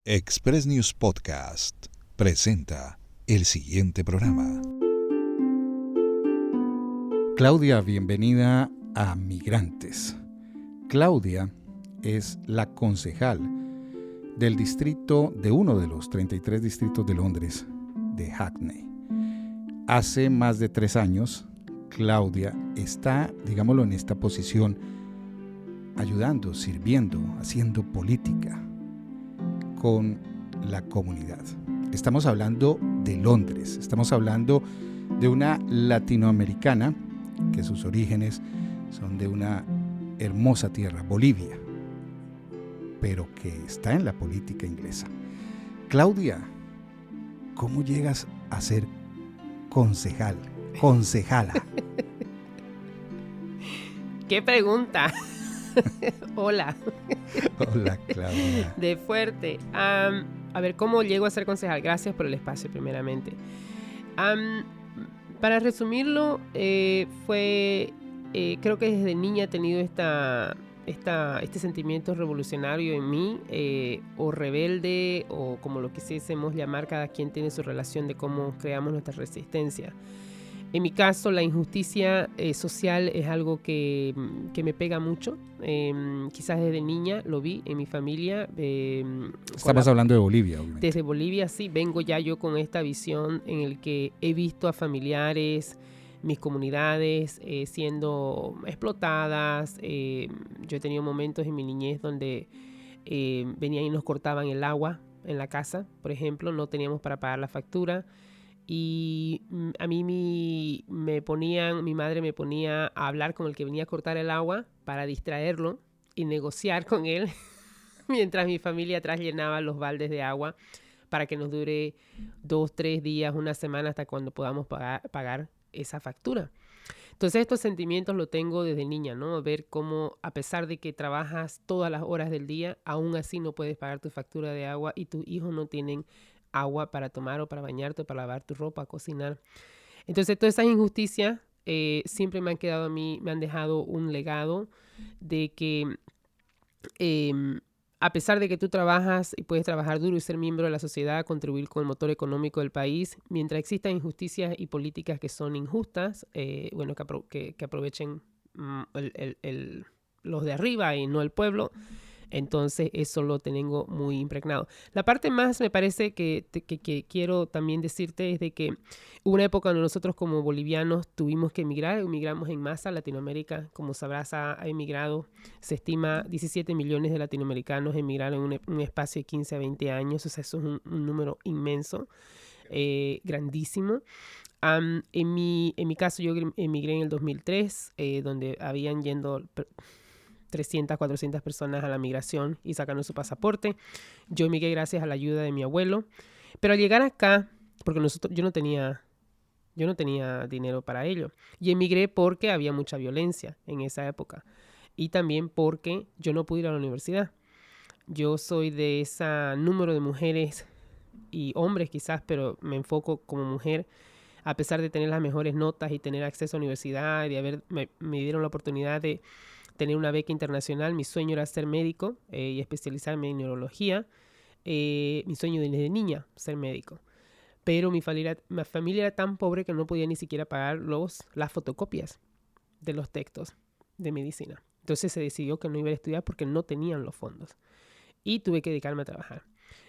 Express News Podcast presenta el siguiente programa. Claudia, bienvenida a Migrantes. Claudia es la concejal del distrito de uno de los 33 distritos de Londres, de Hackney. Hace más de 3 años, Claudia está, digámoslo, en esta posición, ayudando, sirviendo, haciendo política con la comunidad. Estamos hablando de Londres, estamos hablando de una latinoamericana que sus orígenes son de una hermosa tierra, Bolivia, pero que está en la política inglesa. Claudia, ¿cómo llegas a ser concejala? ¡Qué pregunta! Hola. Hola, Claudia. De fuerte. A ver, ¿cómo llego a ser concejal? Gracias por el espacio, primeramente. Para resumirlo, creo que desde niña he tenido este sentimiento revolucionario en mí, o rebelde, o como lo quisiésemos llamar, cada quien tiene su relación de cómo creamos nuestra resistencia. En mi caso, la injusticia social es algo que me pega mucho. Quizás desde niña lo vi en mi familia. Estamos hablando de Bolivia, obviamente. Desde Bolivia, sí. Vengo ya yo con esta visión en el que he visto a familiares, mis comunidades siendo explotadas. Yo he tenido momentos en mi niñez donde venían y nos cortaban el agua en la casa, por ejemplo. No teníamos para pagar la factura. Y a mí mi madre me ponía a hablar con el que venía a cortar el agua para distraerlo y negociar con él mientras mi familia atrás llenaba los baldes de agua para que nos dure 2, 3 días, una semana hasta cuando podamos pagar esa factura. Entonces estos sentimientos los tengo desde niña, ¿no? Ver cómo a pesar de que trabajas todas las horas del día, aún así no puedes pagar tu factura de agua y tus hijos no tienen agua para tomar o para bañarte o para lavar tu ropa, cocinar. Entonces todas esas injusticias siempre me han quedado a mí, me han dejado un legado de que a pesar de que tú trabajas y puedes trabajar duro y ser miembro de la sociedad, contribuir con el motor económico del país, mientras existan injusticias y políticas que son injustas, que aprovechen los de arriba y no el pueblo, entonces eso lo tengo muy impregnado. La parte más me parece que quiero también decirte es de que hubo una época donde nosotros como bolivianos tuvimos que emigrar, emigramos en masa a Latinoamérica. Como sabrás, ha emigrado, se estima 17 millones de latinoamericanos emigraron en un espacio de 15 a 20 años, o sea, eso es un número inmenso, grandísimo. En mi caso yo emigré en el 2003, donde habían yendo 300, 400 personas a la migración y sacando su pasaporte. Yo emigré gracias a la ayuda de mi abuelo. Pero al llegar acá, porque yo no tenía dinero para ello. Y emigré porque había mucha violencia en esa época. Y también porque yo no pude ir a la universidad. Yo soy de ese número de mujeres y hombres quizás, pero me enfoco como mujer. A pesar de tener las mejores notas y tener acceso a la universidad, me dieron la oportunidad de tener una beca internacional. Mi sueño era ser médico y especializarme en neurología. Mi sueño desde niña, ser médico. Pero mi familia era tan pobre que no podía ni siquiera pagar las fotocopias de los textos de medicina. Entonces se decidió que no iba a estudiar porque no tenían los fondos. Y tuve que dedicarme a trabajar.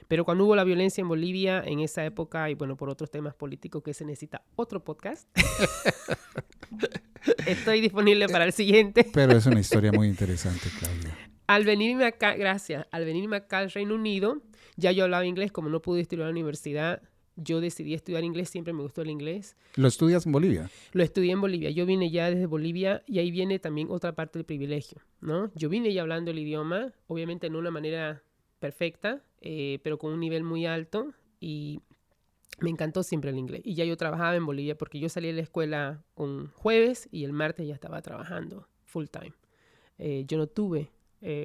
Pero cuando hubo la violencia en Bolivia, en esa época, y bueno, por otros temas políticos que se necesita otro podcast, estoy disponible para el siguiente. Pero es una historia muy interesante, Claudia. Al venirme acá al Reino Unido, ya yo hablaba inglés. Como no pude estudiar en la universidad, yo decidí estudiar inglés. Siempre me gustó el inglés. ¿Lo estudias en Bolivia? Lo estudié en Bolivia. Yo vine ya desde Bolivia y ahí viene también otra parte del privilegio, ¿no? Yo vine ya hablando el idioma, obviamente no de una manera perfecta, pero con un nivel muy alto, y me encantó siempre el inglés. Y ya yo trabajaba en Bolivia porque yo salí de la escuela un jueves y el martes ya estaba trabajando full time. Yo no tuve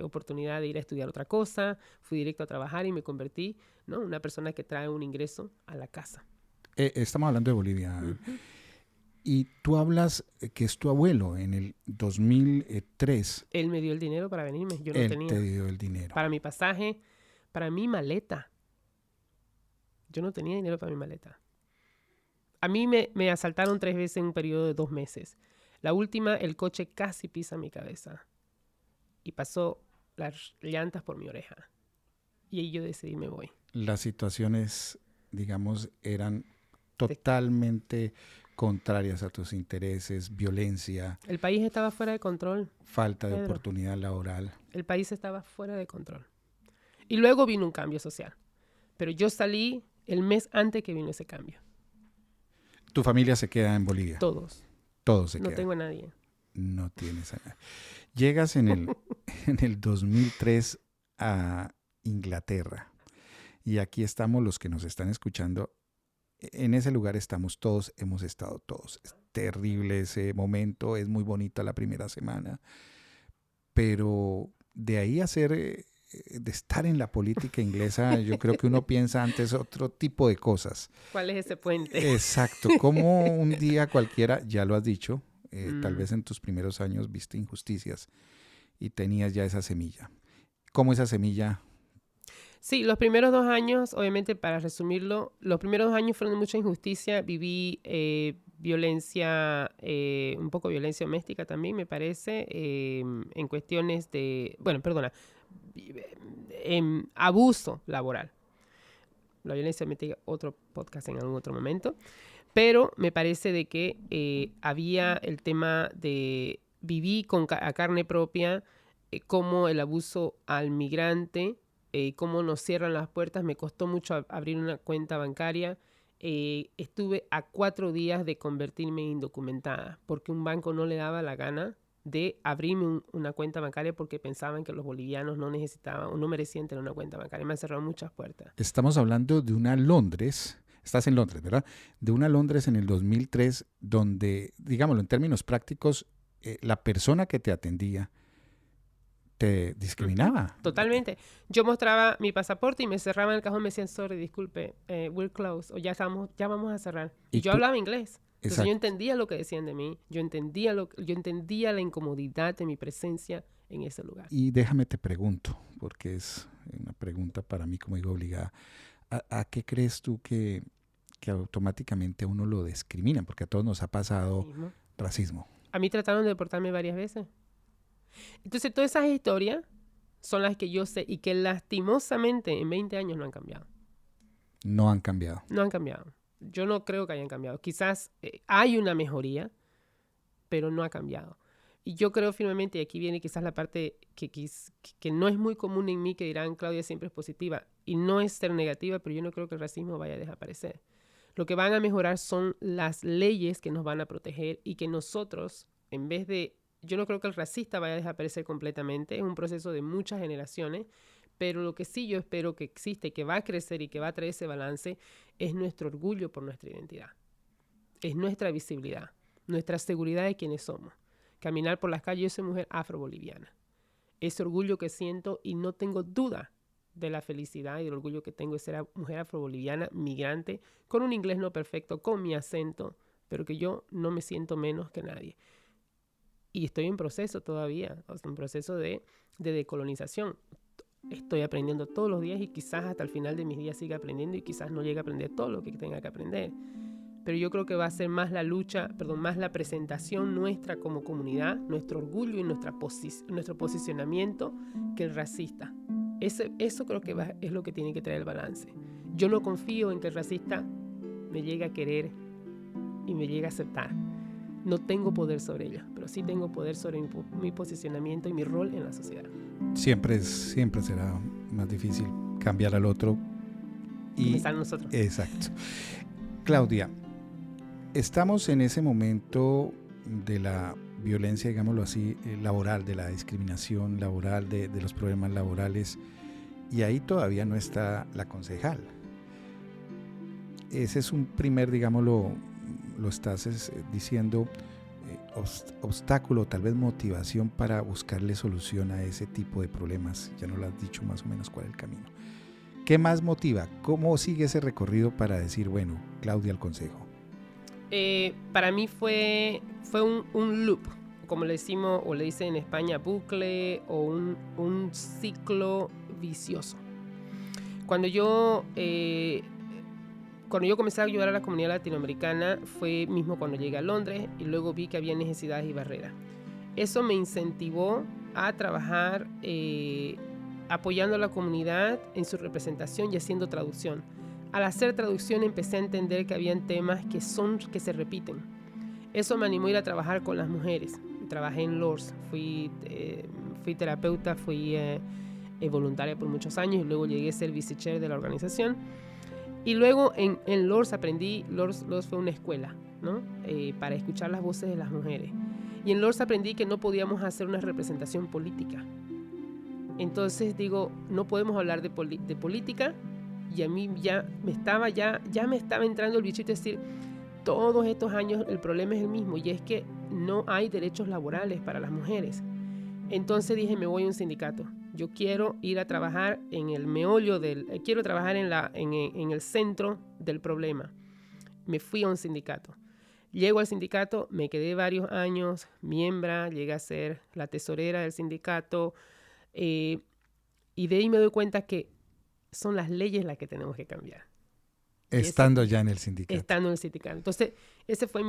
oportunidad de ir a estudiar otra cosa, fui directo a trabajar y me convertí, ¿no?, en una persona que trae un ingreso a la casa. Estamos hablando de Bolivia. Uh-huh. Y tú hablas que es tu abuelo en el 2003. Él me dio el dinero para venirme. Yo no tenía. Él te dio el dinero. Para mi pasaje, para mi maleta. Yo no tenía dinero para mi maleta. A mí me asaltaron 3 veces en un periodo de 2 meses. La última, el coche casi pisa mi cabeza. Y pasó las llantas por mi oreja. Y ahí yo decidí, me voy. Las situaciones, digamos, eran totalmente contrarias a tus intereses, violencia. El país estaba fuera de control. Falta de Pedro. oportunidad laboral. El país estaba fuera de control. Y luego vino un cambio social. Pero yo salí el mes antes que vino ese cambio. ¿Tu familia se queda en Bolivia? Todos. Todos se No quedan. tengo a nadie. No tienes a nadie. Llegas en el 2003 a Inglaterra. Y aquí estamos los que nos están escuchando. En ese lugar estamos todos, hemos estado todos. Es terrible ese momento, es muy bonita la primera semana. Pero de ahí a ser, de estar en la política inglesa, yo creo que uno piensa antes otro tipo de cosas. ¿Cuál es ese puente? Exacto, como un día cualquiera, ya lo has dicho, tal vez en tus primeros años viste injusticias y tenías ya esa semilla. ¿Cómo esa semilla? Sí, los primeros 2 años, obviamente para resumirlo, los primeros 2 años fueron de mucha injusticia. Viví violencia, un poco violencia doméstica también, me parece, en cuestiones de, abuso laboral. La violencia doméstica, otro podcast en algún otro momento. Pero me parece de que había el tema de viví a carne propia cómo el abuso al migrante, cómo nos cierran las puertas. Me costó mucho abrir una cuenta bancaria. Estuve a 4 días de convertirme en indocumentada porque un banco no le daba la gana de abrirme una cuenta bancaria porque pensaban que los bolivianos no necesitaban o no merecían tener una cuenta bancaria. Me han cerrado muchas puertas. Estamos hablando de una Londres, estás en Londres, ¿verdad? De una Londres en el 2003 donde, digámoslo en términos prácticos, la persona que te atendía te discriminaba. Totalmente. Yo mostraba mi pasaporte y me cerraban el cajón, me decían, sorry, disculpe, we're closed, o ya vamos a cerrar. Y yo hablaba inglés. Entonces yo entendía lo que decían de mí, yo entendía la incomodidad de mi presencia en ese lugar. Y déjame te pregunto, porque es una pregunta para mí, como digo, obligada. ¿A qué crees tú que automáticamente a uno lo discriminan? Porque a todos nos ha pasado racismo. A mí trataron de deportarme varias veces. Entonces, todas esas historias son las que yo sé y que lastimosamente en 20 años no han cambiado. No han cambiado. No han cambiado. Yo no creo que hayan cambiado. Quizás hay una mejoría, pero no ha cambiado. Y yo creo firmemente, y aquí viene quizás la parte que no es muy común en mí, que dirán, Claudia siempre es positiva. Y no es ser negativa, pero yo no creo que el racismo vaya a desaparecer. Lo que van a mejorar son las leyes que nos van a proteger y que nosotros, en vez de... Yo no creo que el racista vaya a desaparecer completamente. Es un proceso de muchas generaciones. Pero lo que sí yo espero que existe, que va a crecer y que va a traer ese balance, es nuestro orgullo por nuestra identidad. Es nuestra visibilidad, nuestra seguridad de quienes somos. Caminar por las calles, yo soy mujer afro-boliviana. Ese orgullo que siento, y no tengo duda de la felicidad y el orgullo que tengo de ser mujer afro-boliviana, migrante, con un inglés no perfecto, con mi acento, pero que yo no me siento menos que nadie. Y estoy en proceso todavía, en proceso de decolonización. Estoy aprendiendo todos los días y quizás hasta el final de mis días siga aprendiendo y quizás no llegue a aprender todo lo que tenga que aprender. Pero yo creo que va a ser más más la presentación nuestra como comunidad, nuestro orgullo y nuestro posicionamiento que el racista. Eso creo que es lo que tiene que traer el balance. Yo no confío en que el racista me llegue a querer y me llegue a aceptar. No tengo poder sobre ellos, pero sí tengo poder sobre mi posicionamiento y mi rol en la sociedad. Siempre será más difícil cambiar al otro. Y empezar nosotros. Exacto. Claudia, estamos en ese momento de la violencia, digámoslo así, laboral, de la discriminación laboral, de los problemas laborales, y ahí todavía no está la concejal. Ese es un primer, digámoslo, lo estás diciendo, obstáculo, tal vez motivación para buscarle solución a ese tipo de problemas. Ya nos lo has dicho más o menos cuál es el camino. ¿Qué más motiva? ¿Cómo sigue ese recorrido para decir, bueno, Claudia al consejo? Para mí fue un loop, como le decimos o le dicen en España, bucle o un ciclo vicioso. Cuando yo cuando yo comencé a ayudar a la comunidad latinoamericana fue mismo cuando llegué a Londres y luego vi que había necesidades y barreras. Eso me incentivó a trabajar apoyando a la comunidad en su representación y haciendo traducción. Al hacer traducción empecé a entender que habían temas que se repiten. Eso me animó a ir a trabajar con las mujeres. Trabajé en Lourdes, fui terapeuta, fui voluntaria por muchos años y luego llegué a ser vice-chair de la organización. Y luego en Lourdes Lourdes fue una escuela, ¿no? Para escuchar las voces de las mujeres. Y en Lourdes aprendí que no podíamos hacer una representación política. Entonces digo, no podemos hablar de política, y a mí ya me estaba entrando el bichito de decir, todos estos años el problema es el mismo, y es que no hay derechos laborales para las mujeres. Entonces dije, me voy a un sindicato. Yo quiero ir a trabajar en el meollo quiero trabajar en el centro del problema. Me fui a un sindicato. Llego al sindicato, me quedé varios años, miembro, llegué a ser la tesorera del sindicato, y de ahí me doy cuenta que son las leyes las que tenemos que cambiar. Estando ya en el sindicato. Estando en el sindicato. Entonces, esa fue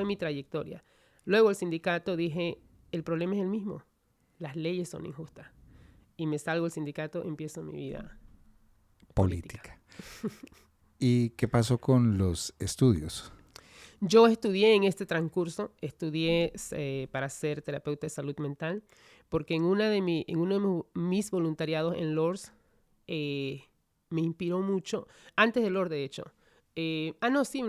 mi trayectoria. Luego el sindicato dije, el problema es el mismo. Las leyes son injustas. Y me salgo del sindicato, empiezo mi vida política. ¿Y qué pasó con los estudios? Yo estudié en este transcurso, para ser terapeuta de salud mental, porque en uno de mis voluntariados en Lourdes me inspiró mucho, antes de Lourdes de hecho. En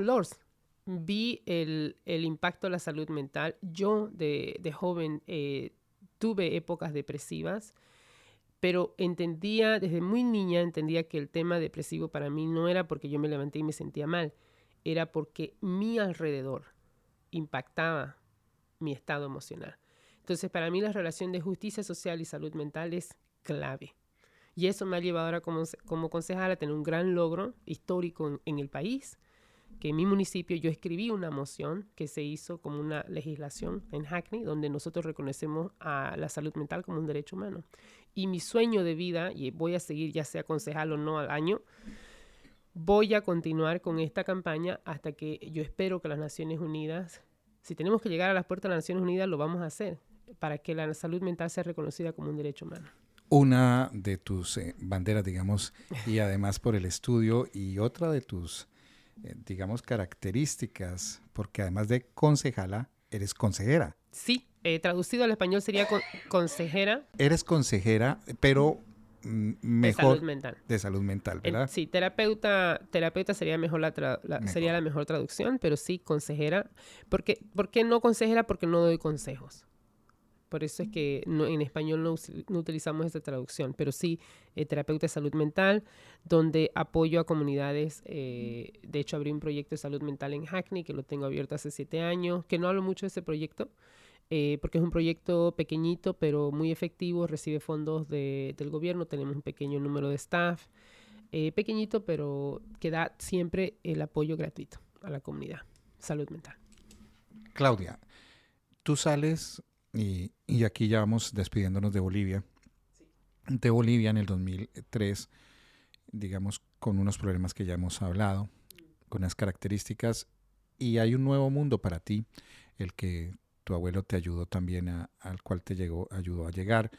Lourdes vi el impacto de la salud mental. Yo de joven tuve épocas depresivas, pero desde muy niña entendía que el tema depresivo para mí no era porque yo me levanté y me sentía mal, era porque mi alrededor impactaba mi estado emocional. Entonces, para mí la relación de justicia social y salud mental es clave. Y eso me ha llevado ahora como concejala a tener un gran logro histórico en el país, que en mi municipio yo escribí una moción que se hizo como una legislación en Hackney, donde nosotros reconocemos a la salud mental como un derecho humano. Y mi sueño de vida, y voy a seguir ya sea concejal o no al año, voy a continuar con esta campaña hasta que yo espero que las Naciones Unidas, si tenemos que llegar a las puertas de las Naciones Unidas, lo vamos a hacer, para que la salud mental sea reconocida como un derecho humano. Una de tus banderas, digamos, y además por el estudio, y otra de tus, digamos, características, porque además de concejala, eres consejera. Sí, traducido al español sería consejera. Eres consejera, pero mejor... De salud mental. De salud mental, ¿verdad? Sí, terapeuta sería sería la mejor traducción, pero sí consejera. ¿Por qué no consejera? Porque no doy consejos. Por eso es que en español no utilizamos esta traducción, pero sí terapeuta de salud mental, donde apoyo a comunidades. De hecho, abrí un proyecto de salud mental en Hackney, que lo tengo abierto hace 7 años, que no hablo mucho de ese proyecto, porque es un proyecto pequeñito, pero muy efectivo, recibe fondos del gobierno, tenemos un pequeño número de staff, pequeñito, pero que da siempre el apoyo gratuito a la comunidad, salud mental. Claudia, tú sales... Y aquí ya vamos despidiéndonos de Bolivia. Sí. De Bolivia en el 2003, digamos, con unos problemas que ya hemos hablado, con unas características, y hay un nuevo mundo para ti, el que tu abuelo te ayudó también al cual ayudó a llegar.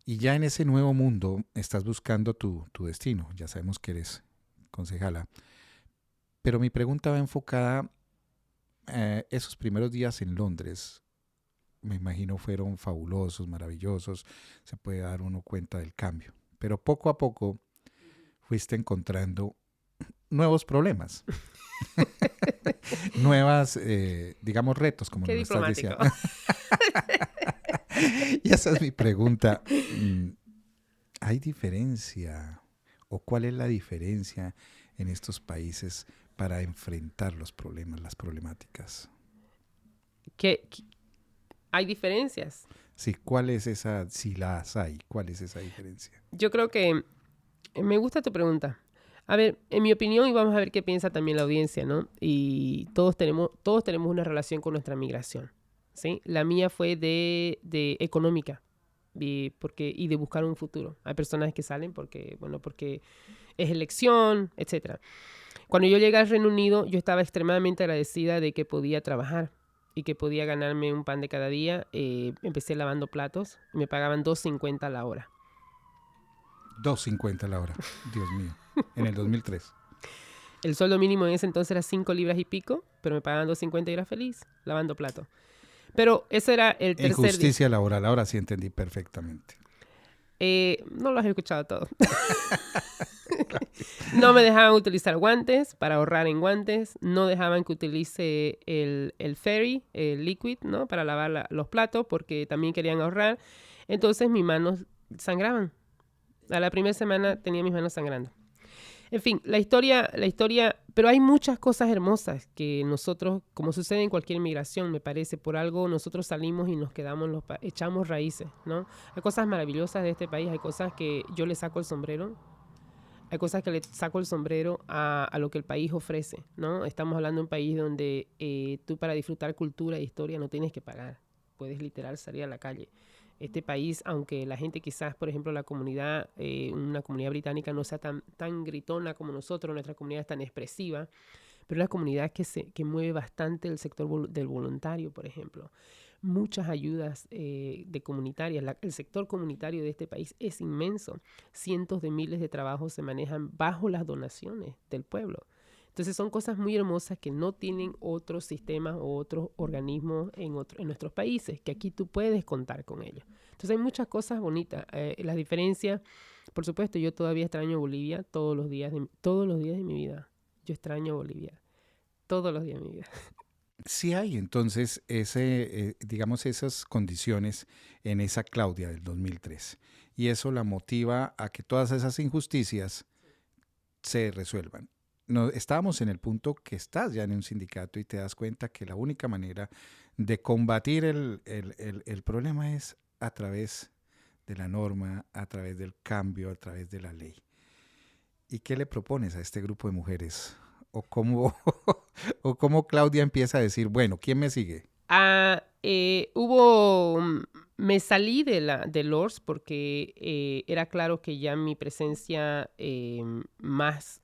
Y ya en ese nuevo mundo estás buscando tu destino. Ya sabemos que eres concejala. Pero mi pregunta va enfocada esos primeros días en Londres. Me imagino fueron fabulosos, maravillosos, se puede dar uno cuenta del cambio. Pero poco a poco fuiste encontrando nuevos problemas, nuevas, digamos, retos, como nos estás diciendo. Y esa es mi pregunta. ¿Hay diferencia o cuál es la diferencia en estos países para enfrentar los problemas, las problemáticas? ¿Hay diferencias? Sí, ¿cuál es esa, si las hay, cuál es esa diferencia? Yo creo que me gusta tu pregunta. A ver, en mi opinión, y vamos a ver qué piensa también la audiencia, ¿no? Y todos tenemos una relación con nuestra migración, ¿sí? La mía fue de económica y de buscar un futuro. Hay personas que salen porque es elección, etc. Cuando yo llegué al Reino Unido, yo estaba extremadamente agradecida de que podía trabajar y que podía ganarme un pan de cada día. Empecé lavando platos y me pagaban $2.50 la hora. $2.50 la hora, Dios mío, en el 2003. El sueldo mínimo en ese entonces era 5 libras y pico, pero me pagaban $2.50 y era feliz lavando platos. Pero ese era el tercer día. Injusticia laboral, ahora sí entendí perfectamente. No lo has escuchado todo. No me dejaban utilizar guantes para ahorrar en guantes. No dejaban que utilice el Fairy, el liquid, ¿no? Para lavar los platos porque también querían ahorrar. Entonces mis manos sangraban. A la primera semana tenía mis manos sangrando. En fin, la historia, pero hay muchas cosas hermosas que nosotros, como sucede en cualquier migración, me parece, por algo nosotros salimos y nos quedamos, echamos raíces, ¿no? Hay cosas maravillosas de este país, hay cosas que yo le saco el sombrero, hay cosas que le saco el sombrero a lo que el país ofrece, ¿no? Estamos hablando de un país donde tú para disfrutar cultura e historia no tienes que pagar, puedes literal salir a la calle. Este país, aunque la gente quizás, por ejemplo, la comunidad, una comunidad británica no sea tan gritona como nosotros, nuestra comunidad es tan expresiva, pero es la comunidad que mueve bastante el sector del voluntario, por ejemplo. Muchas ayudas de comunitarias. El sector comunitario de este país es inmenso. Cientos de miles de trabajos se manejan bajo las donaciones del pueblo. Entonces son cosas muy hermosas que no tienen otros sistemas o otros organismos en nuestros países, que aquí tú puedes contar con ellos. Entonces hay muchas cosas bonitas. Las diferencias, por supuesto, yo todavía extraño Bolivia todos los días de mi vida. Yo extraño Bolivia todos los días de mi vida. Sí hay entonces digamos esas condiciones en esa Claudia del 2003 y eso la motiva a que todas esas injusticias se resuelvan. No, estábamos en el punto que estás ya en un sindicato y te das cuenta que la única manera de combatir el problema es a través de la norma, a través del cambio, a través de la ley. ¿Y qué le propones a este grupo de mujeres? ¿O cómo Claudia empieza a decir, bueno, ¿quién me sigue? Me salí de LORS porque era claro que ya mi presencia más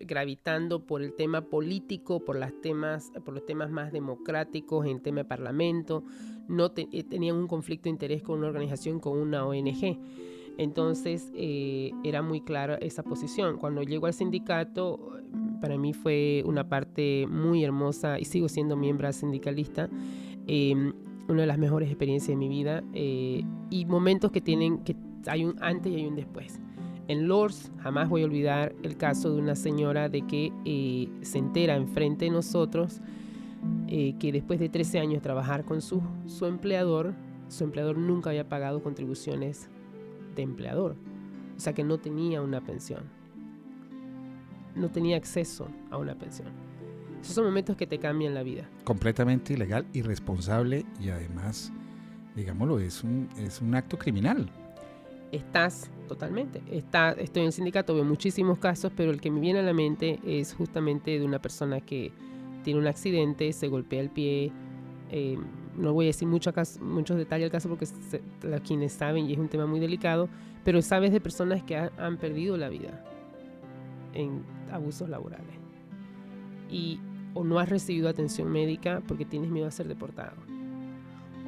gravitando por el tema político, por los temas más democráticos, en el tema de parlamento, tenía un conflicto de interés con una organización, con una ONG. Entonces era muy clara esa posición. Cuando llego al sindicato, para mí fue una parte muy hermosa y sigo siendo miembro sindicalista. Una de las mejores experiencias de mi vida y momentos que hay un antes y hay un después. En LORS jamás voy a olvidar el caso de una señora de que se entera enfrente de nosotros que después de 13 años de trabajar con su empleador nunca había pagado contribuciones de empleador. O sea que no tenía una pensión. No tenía acceso a una pensión. Esos son momentos que te cambian la vida. Completamente ilegal, irresponsable y además, digámoslo, es un acto criminal. Estoy en el sindicato, veo muchísimos casos, pero el que me viene a la mente es justamente de una persona que tiene un accidente, se golpea el pie. No voy a decir muchos detalles del caso porque quienes saben y es un tema muy delicado, pero sabes de personas que han perdido la vida en abusos laborales o no has recibido atención médica porque tienes miedo a ser deportado,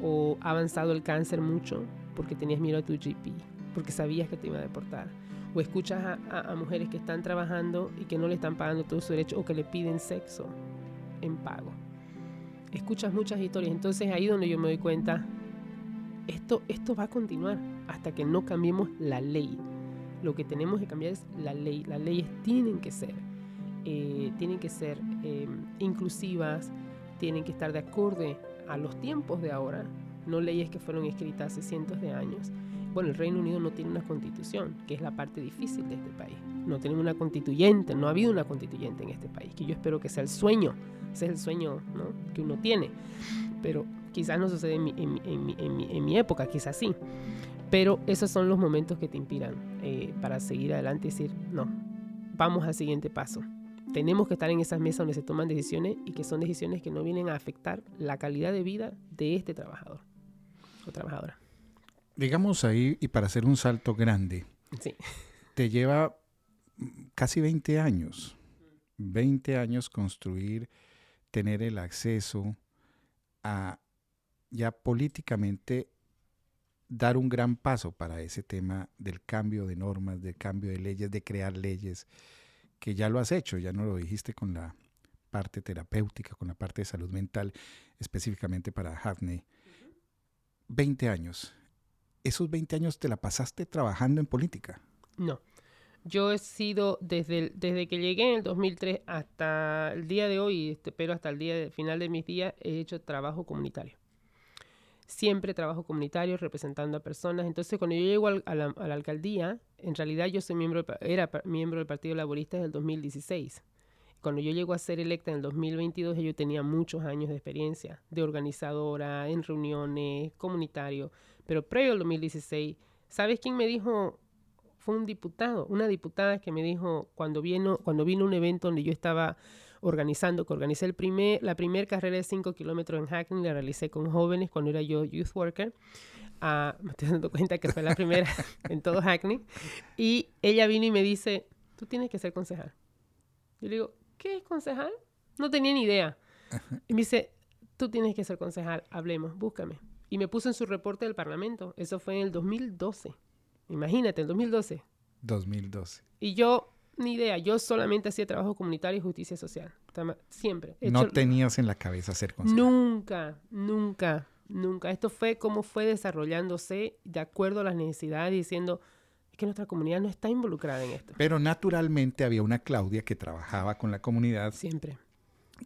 o ha avanzado el cáncer mucho porque tenías miedo a tu GP, porque sabías que te iba a deportar, o escuchas a mujeres que están trabajando y que no le están pagando todo su derecho o que le piden sexo en pago. Escuchas muchas historias, entonces ahí donde yo me doy cuenta, esto va a continuar hasta que no cambiemos la ley. Lo que tenemos que cambiar es la ley. Las leyes tienen que ser inclusivas, tienen que estar de acorde a los tiempos de ahora, no leyes que fueron escritas hace cientos de años. Bueno, el Reino Unido no tiene una constitución, que es la parte difícil de este país. No tenemos una constituyente, no ha habido una constituyente en este país, que yo espero que sea el sueño. Ese es el sueño, ¿no?, que uno tiene. Pero quizás no sucede en mi época, quizás sí. Pero esos son los momentos que te inspiran para seguir adelante y decir, no, vamos al siguiente paso. Tenemos que estar en esas mesas donde se toman decisiones y que son decisiones que no vienen a afectar la calidad de vida de este trabajador o trabajadora. Digamos ahí, y para hacer un salto grande, sí, te lleva casi 20 años 20 años construir, tener el acceso a ya políticamente dar un gran paso para ese tema del cambio de normas, del cambio de leyes, de crear leyes, que ya lo has hecho, ya no lo dijiste con la parte terapéutica, con la parte de salud mental, específicamente para Hackney. 20 años. ¿Esos 20 años te la pasaste trabajando en política? No. Yo he sido, desde que llegué en el 2003 hasta el día de hoy, pero hasta el final de mis días, he hecho trabajo comunitario. Siempre trabajo comunitario representando a personas. Entonces, cuando yo llego a la alcaldía, en realidad yo soy era miembro del Partido Laborista desde el 2016. Cuando yo llego a ser electa en el 2022, yo tenía muchos años de experiencia de organizadora, en reuniones, comunitario. Pero previo al 2016, ¿sabes quién me dijo? Fue un diputado, una diputada que me dijo cuando vino un evento donde yo estaba organizando, que organicé la primera carrera de 5 kilómetros en Hackney, la realicé con jóvenes cuando era yo youth worker. Me estoy dando cuenta que fue la primera en todo Hackney. Y ella vino y me dice, tú tienes que ser concejal. Yo le digo, ¿qué es concejal? No tenía ni idea. Y me dice, tú tienes que ser concejal, hablemos, búscame. Y me puso en su reporte del Parlamento. Eso fue en el 2012. Imagínate, en 2012. 2012. Y yo, ni idea, yo solamente hacía trabajo comunitario y justicia social. Siempre. No tenías en la cabeza ser concejal. Nunca. Esto fue como fue desarrollándose de acuerdo a las necesidades, diciendo que nuestra comunidad no está involucrada en esto. Pero naturalmente había una Claudia que trabajaba con la comunidad. Siempre.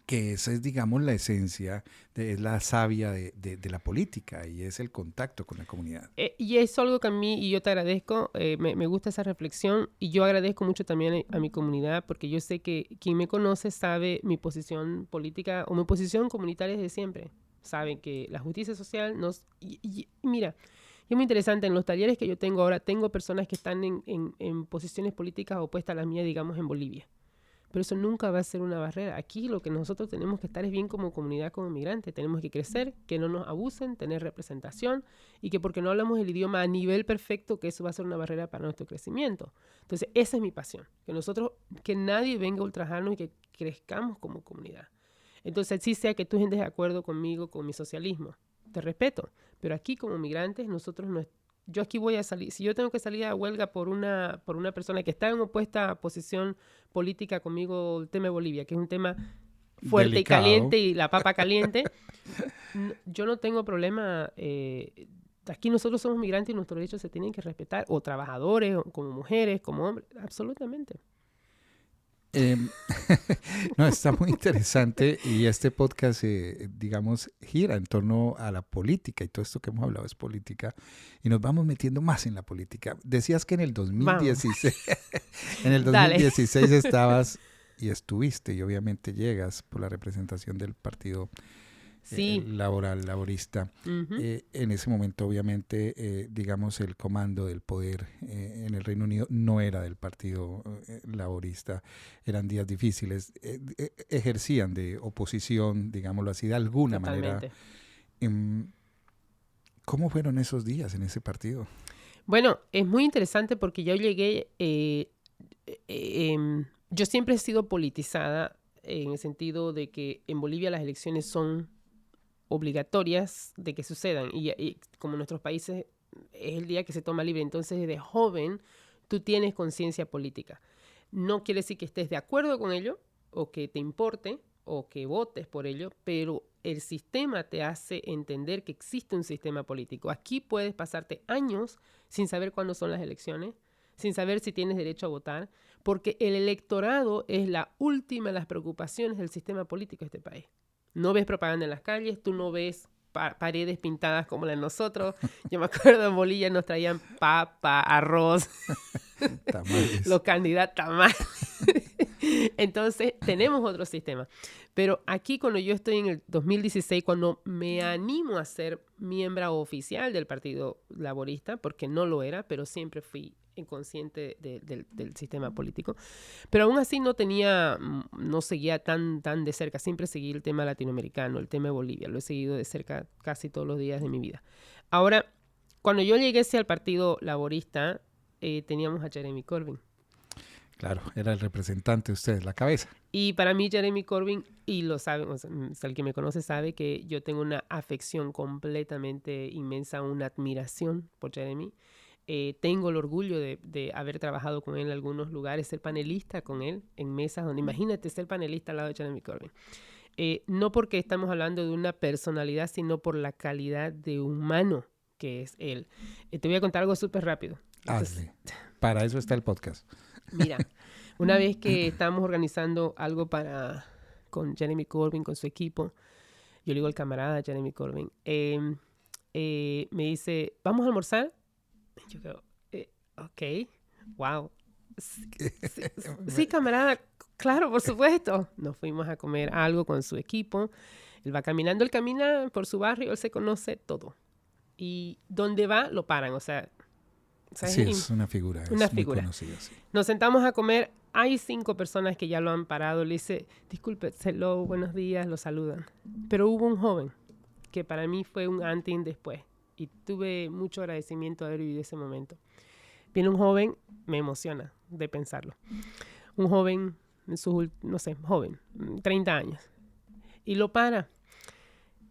Que esa es, digamos, la esencia, es la savia de la política y es el contacto con la comunidad. Y es algo que a mí, y yo te agradezco, me gusta esa reflexión, y yo agradezco mucho también a mi comunidad, porque yo sé que quien me conoce sabe mi posición política o mi posición comunitaria desde siempre. Saben que la justicia social y mira, es muy interesante, en los talleres que yo tengo ahora, tengo personas que están en posiciones políticas opuestas a las mías, digamos, en Bolivia. Pero eso nunca va a ser una barrera. Aquí lo que nosotros tenemos que estar es bien como comunidad, como migrantes. Tenemos que crecer, que no nos abusen, tener representación y que porque no hablamos el idioma a nivel perfecto, que eso va a ser una barrera para nuestro crecimiento. Entonces, esa es mi pasión. Que nadie venga a ultrajarnos y que crezcamos como comunidad. Entonces, sí sea que tú estés de acuerdo conmigo, con mi socialismo. Te respeto. Pero aquí como migrantes, yo aquí voy a salir, si yo tengo que salir a huelga por una persona que está en opuesta posición política conmigo, el tema de Bolivia, que es un tema fuerte delicado y caliente y la papa caliente, yo no tengo problema. Aquí nosotros somos migrantes y nuestros derechos se tienen que respetar, o trabajadores, o como mujeres, como hombres, absolutamente. No, está muy interesante y este podcast, digamos, gira en torno a la política y todo esto que hemos hablado es política y nos vamos metiendo más en la política. Decías que en el 2016 estabas y estuviste y obviamente llegas por la representación del partido laborista. Uh-huh. En ese momento, obviamente, digamos, el comando del poder en el Reino Unido no era del Partido Laborista. Eran días difíciles. Ejercían de oposición, digámoslo así, de alguna manera. ¿Cómo fueron esos días en ese partido? Bueno, es muy interesante porque yo llegué... yo siempre he sido politizada en el sentido de que en Bolivia las elecciones son obligatorias de que sucedan y como en nuestros países es el día que se toma libre, entonces desde joven tú tienes conciencia política. No quiere decir que estés de acuerdo con ello o que te importe o que votes por ello, pero el sistema te hace entender que existe un sistema político. Aquí puedes pasarte años sin saber cuándo son las elecciones, sin saber si tienes derecho a votar, porque el electorado es la última de las preocupaciones del sistema político de este país. No ves propaganda en las calles, tú no ves paredes pintadas como la de nosotros. Yo me acuerdo en Bolivia nos traían papa, arroz, los candidatos tamales. Entonces tenemos otro sistema. Pero aquí cuando yo estoy en el 2016, cuando me animo a ser miembro oficial del Partido Laborista, porque no lo era, pero siempre fui inconsciente del sistema político, pero aún así no seguía tan de cerca, siempre seguí el tema latinoamericano, el tema de Bolivia, lo he seguido de cerca casi todos los días de mi vida. Ahora, cuando yo llegué al Partido Laborista, teníamos a Jeremy Corbyn. Claro, era el representante de ustedes, la cabeza. Y para mí Jeremy Corbyn, y lo saben, o sea, el que me conoce sabe que yo tengo una afección completamente inmensa, una admiración por Jeremy. Tengo el orgullo de haber trabajado con él en algunos lugares, ser panelista con él en mesas donde, imagínate ser panelista al lado de Jeremy Corbyn. No porque estamos hablando de una personalidad, sino por la calidad de humano que es él. Te voy a contar algo súper rápido. Hazle. Para eso está el podcast. Mira, una vez que estábamos organizando algo con Jeremy Corbyn, con su equipo, yo le digo al camarada Jeremy Corbyn, me dice, ¿vamos a almorzar? Y yo digo, ok, wow. Sí, camarada, claro, por supuesto. Nos fuimos a comer algo con su equipo. Él va caminando, él camina por su barrio, él se conoce todo. Y donde va, lo paran, o sea... Sí, es una figura. Una es figura. Muy conocida, sí. Nos sentamos a comer. Hay 5 personas que ya lo han parado. Le dice, disculpe, hello, buenos días, lo saludan. Pero hubo un joven que para mí fue un antes y un después. Y tuve mucho agradecimiento de haber vivido ese momento. Viene un joven, me emociona de pensarlo. Un joven, joven, 30 años. Y lo para.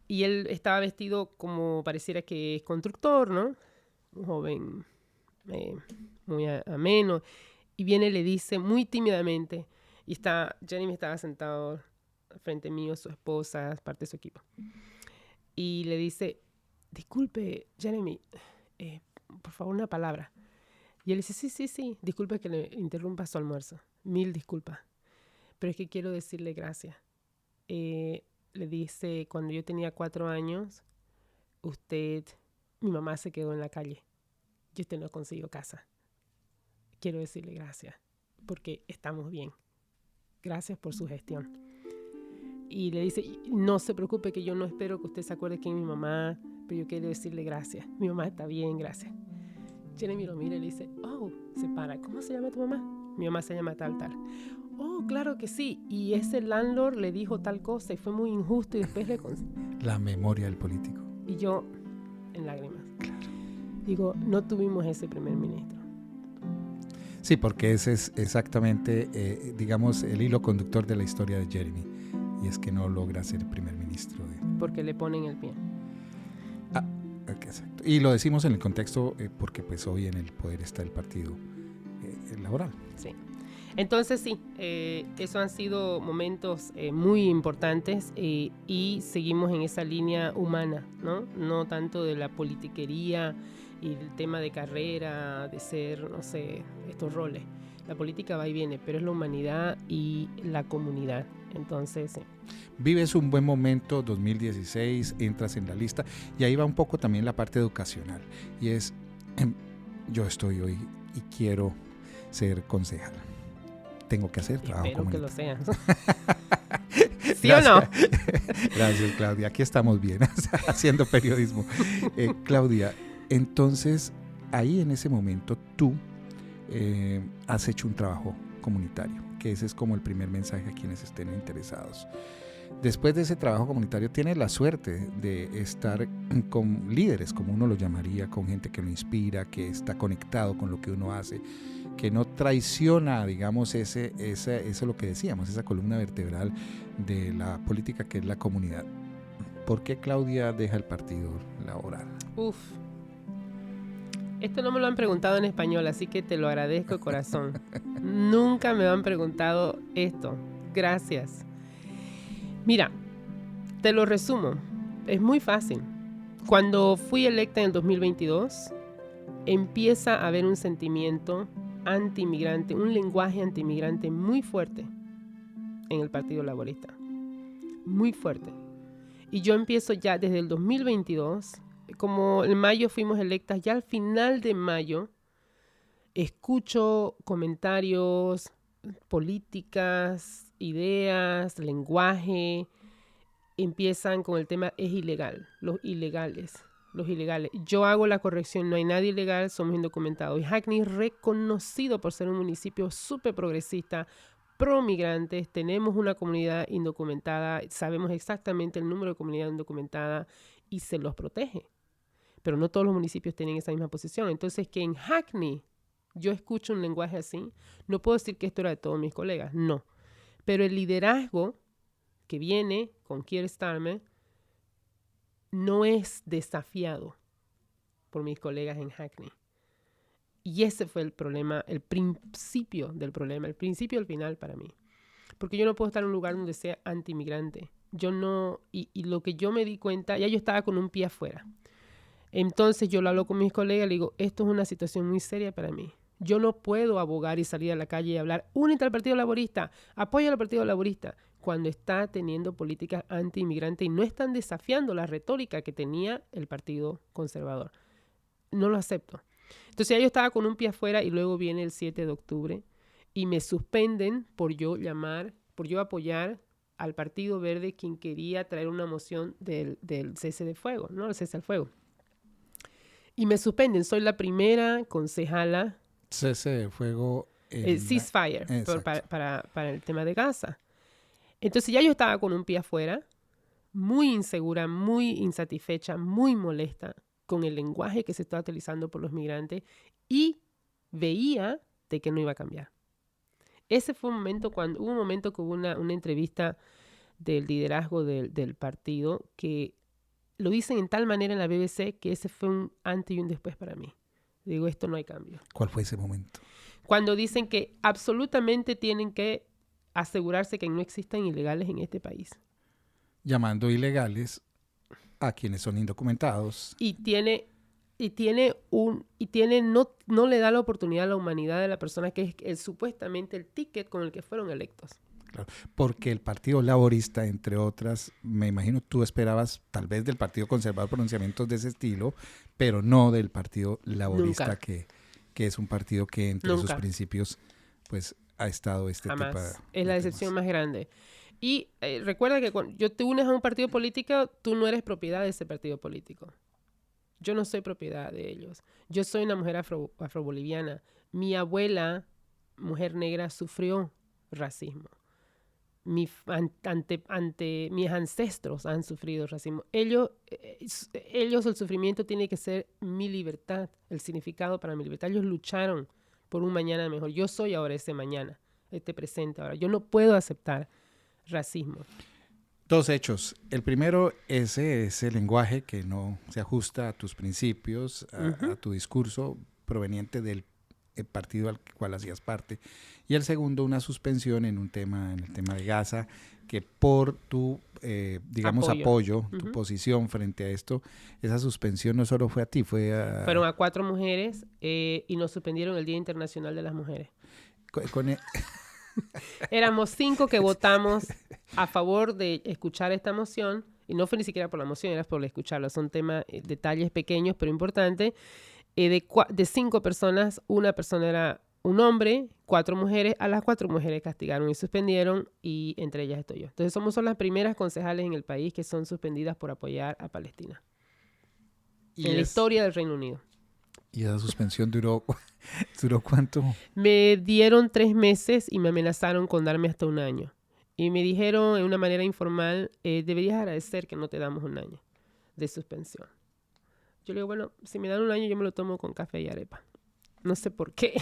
Y él estaba vestido como pareciera que es constructor, ¿no? Un joven... muy ameno, y viene y le dice muy tímidamente, y Jeremy estaba sentado frente mío, su esposa, parte de su equipo, y le dice, disculpe, Jeremy, por favor una palabra. Y él dice, sí, disculpe que le interrumpa su almuerzo, 1000 disculpas, pero es que quiero decirle gracias. Le dice, cuando yo tenía 4 años, mi mamá se quedó en la calle. Y usted no consiguió casa. Quiero decirle gracias, porque estamos bien. Gracias por su gestión. Y le dice, no se preocupe que yo no espero que usted se acuerde quién es mi mamá, pero yo quiero decirle gracias. Mi mamá está bien, gracias. Jeremy lo mira y le dice, se para. ¿Cómo se llama tu mamá? Mi mamá se llama tal. Oh, claro que sí. Y ese landlord le dijo tal cosa y fue muy injusto y después La memoria del político. Y yo, en lágrimas. Claro. Digo, no tuvimos ese primer ministro. Sí, porque ese es exactamente, digamos, el hilo conductor de la historia de Jeremy. Y es que no logra ser primer ministro. Porque le ponen el pie. Exacto. Y lo decimos en el contexto porque pues hoy en el poder está el partido laboral. Sí. Entonces sí, esos han sido momentos muy importantes y seguimos en esa línea humana, ¿no? No tanto de la politiquería y el tema de carrera, de ser, no sé, estos roles. La política va y viene, pero es la humanidad y la comunidad. Entonces, sí. Vives un buen momento, 2016, entras en la lista y ahí va un poco también la parte educacional. Y es, yo estoy hoy y quiero ser concejal. Tengo que hacer trabajo comunitario. Espero que lo seas. ¿Sí o no? Gracias, Claudia. Aquí estamos bien, haciendo periodismo. Claudia, entonces, ahí en ese momento tú has hecho un trabajo comunitario, que ese es como el primer mensaje a quienes estén interesados. Después de ese trabajo comunitario tienes la suerte de estar con líderes, como uno lo llamaría, con gente que lo inspira, que está conectado con lo que uno hace, que no traiciona, digamos, eso es lo que decíamos, esa columna vertebral de la política que es la comunidad. ¿Por qué Claudia deja el partido laboral? Esto no me lo han preguntado en español, así que te lo agradezco de corazón. Nunca me han preguntado esto. Gracias. Mira, te lo resumo. Es muy fácil. Cuando fui electa en el 2022, empieza a haber un sentimiento anti-inmigrante, un lenguaje anti-inmigrante muy fuerte en el Partido Laborista. Muy fuerte. Y yo empiezo ya desde el 2022, como en mayo fuimos electas, ya al final de mayo, escucho comentarios, políticas, ideas, lenguaje, empiezan con el tema es ilegal, los ilegales. Yo hago la corrección, no hay nadie ilegal, somos indocumentados. Y Hackney es reconocido por ser un municipio súper progresista, pro migrantes, tenemos una comunidad indocumentada, sabemos exactamente el número de comunidad indocumentada y se los protege. Pero no todos los municipios tienen esa misma posición. Entonces, que en Hackney yo escucho un lenguaje así, no puedo decir que esto era de todos mis colegas, no. Pero el liderazgo que viene con Keir Starmer no es desafiado por mis colegas en Hackney. Y ese fue el problema, el principio del problema, el principio al final para mí. Porque yo no puedo estar en un lugar donde sea anti-inmigrante. Yo no, y lo que yo me di cuenta, ya yo estaba con un pie afuera. Entonces yo lo hablo con mis colegas, le digo, esto es una situación muy seria para mí. Yo no puedo abogar y salir a la calle y hablar, únete al Partido Laborista, apoya al Partido Laborista, cuando está teniendo políticas anti-inmigrantes y no están desafiando la retórica que tenía el Partido Conservador. No lo acepto. Entonces ya yo estaba con un pie afuera y luego viene el 7 de octubre y me suspenden por yo apoyar al Partido Verde, quien quería traer una moción del cese de fuego, ¿no? El cese al fuego. Y me suspenden. Soy la primera concejala. Cese de fuego. Ceasefire para el tema de Gaza. Entonces ya yo estaba con un pie afuera, muy insegura, muy insatisfecha, muy molesta con el lenguaje que se estaba utilizando por los migrantes y veía de que no iba a cambiar. Ese fue un momento hubo un momento que hubo una entrevista del liderazgo del partido que lo dicen en tal manera en la BBC que ese fue un antes y un después para mí. Digo, esto no hay cambio. ¿Cuál fue ese momento? Cuando dicen que absolutamente tienen que asegurarse que no existan ilegales en este país. Llamando ilegales a quienes son indocumentados. No le da la oportunidad a la humanidad de la persona que es supuestamente el ticket con el que fueron electos. Claro, porque el Partido Laborista, entre otras, me imagino tú esperabas tal vez del Partido Conservador pronunciamientos de ese estilo, pero no del Partido Laborista, que es un partido que entre sus principios pues ha estado Jamás. tipo de es la decepción más grande. Y recuerda que cuando yo te unes a un partido político, tú no eres propiedad de ese partido político. Yo no soy propiedad de ellos. Yo soy una mujer afroboliviana. Mi abuela, mujer negra, sufrió racismo. Mis ancestros han sufrido racismo. Ellos, el sufrimiento tiene que ser mi libertad, el significado para mi libertad. Ellos lucharon por un mañana mejor. Yo soy ahora ese mañana, este presente ahora. Yo no puedo aceptar racismo. Dos hechos. El primero, ese lenguaje que no se ajusta a tus principios, a tu discurso proveniente del partido al cual hacías parte. Y el segundo, una suspensión en el tema de Gaza, que por tu, apoyo, tu posición frente a esto, esa suspensión no solo fue a ti, fueron a 4 mujeres y nos suspendieron el Día Internacional de las Mujeres. Éramos 5 que votamos a favor de escuchar esta moción, y no fue ni siquiera por la moción, era por escucharla. Son temas, detalles pequeños pero importantes. De 5 personas, una persona era un hombre, 4 mujeres. A las 4 mujeres castigaron y suspendieron, y entre ellas estoy yo. Entonces somos las primeras concejales en el país que son suspendidas por apoyar a Palestina. En la historia del Reino Unido. ¿Y esa suspensión duró cuánto? Me dieron 3 meses y me amenazaron con darme hasta 1 año. Y me dijeron en una manera informal, deberías agradecer que no te damos 1 año de suspensión. Yo le digo, bueno, si me dan 1 año yo me lo tomo con café y arepa. No sé por qué.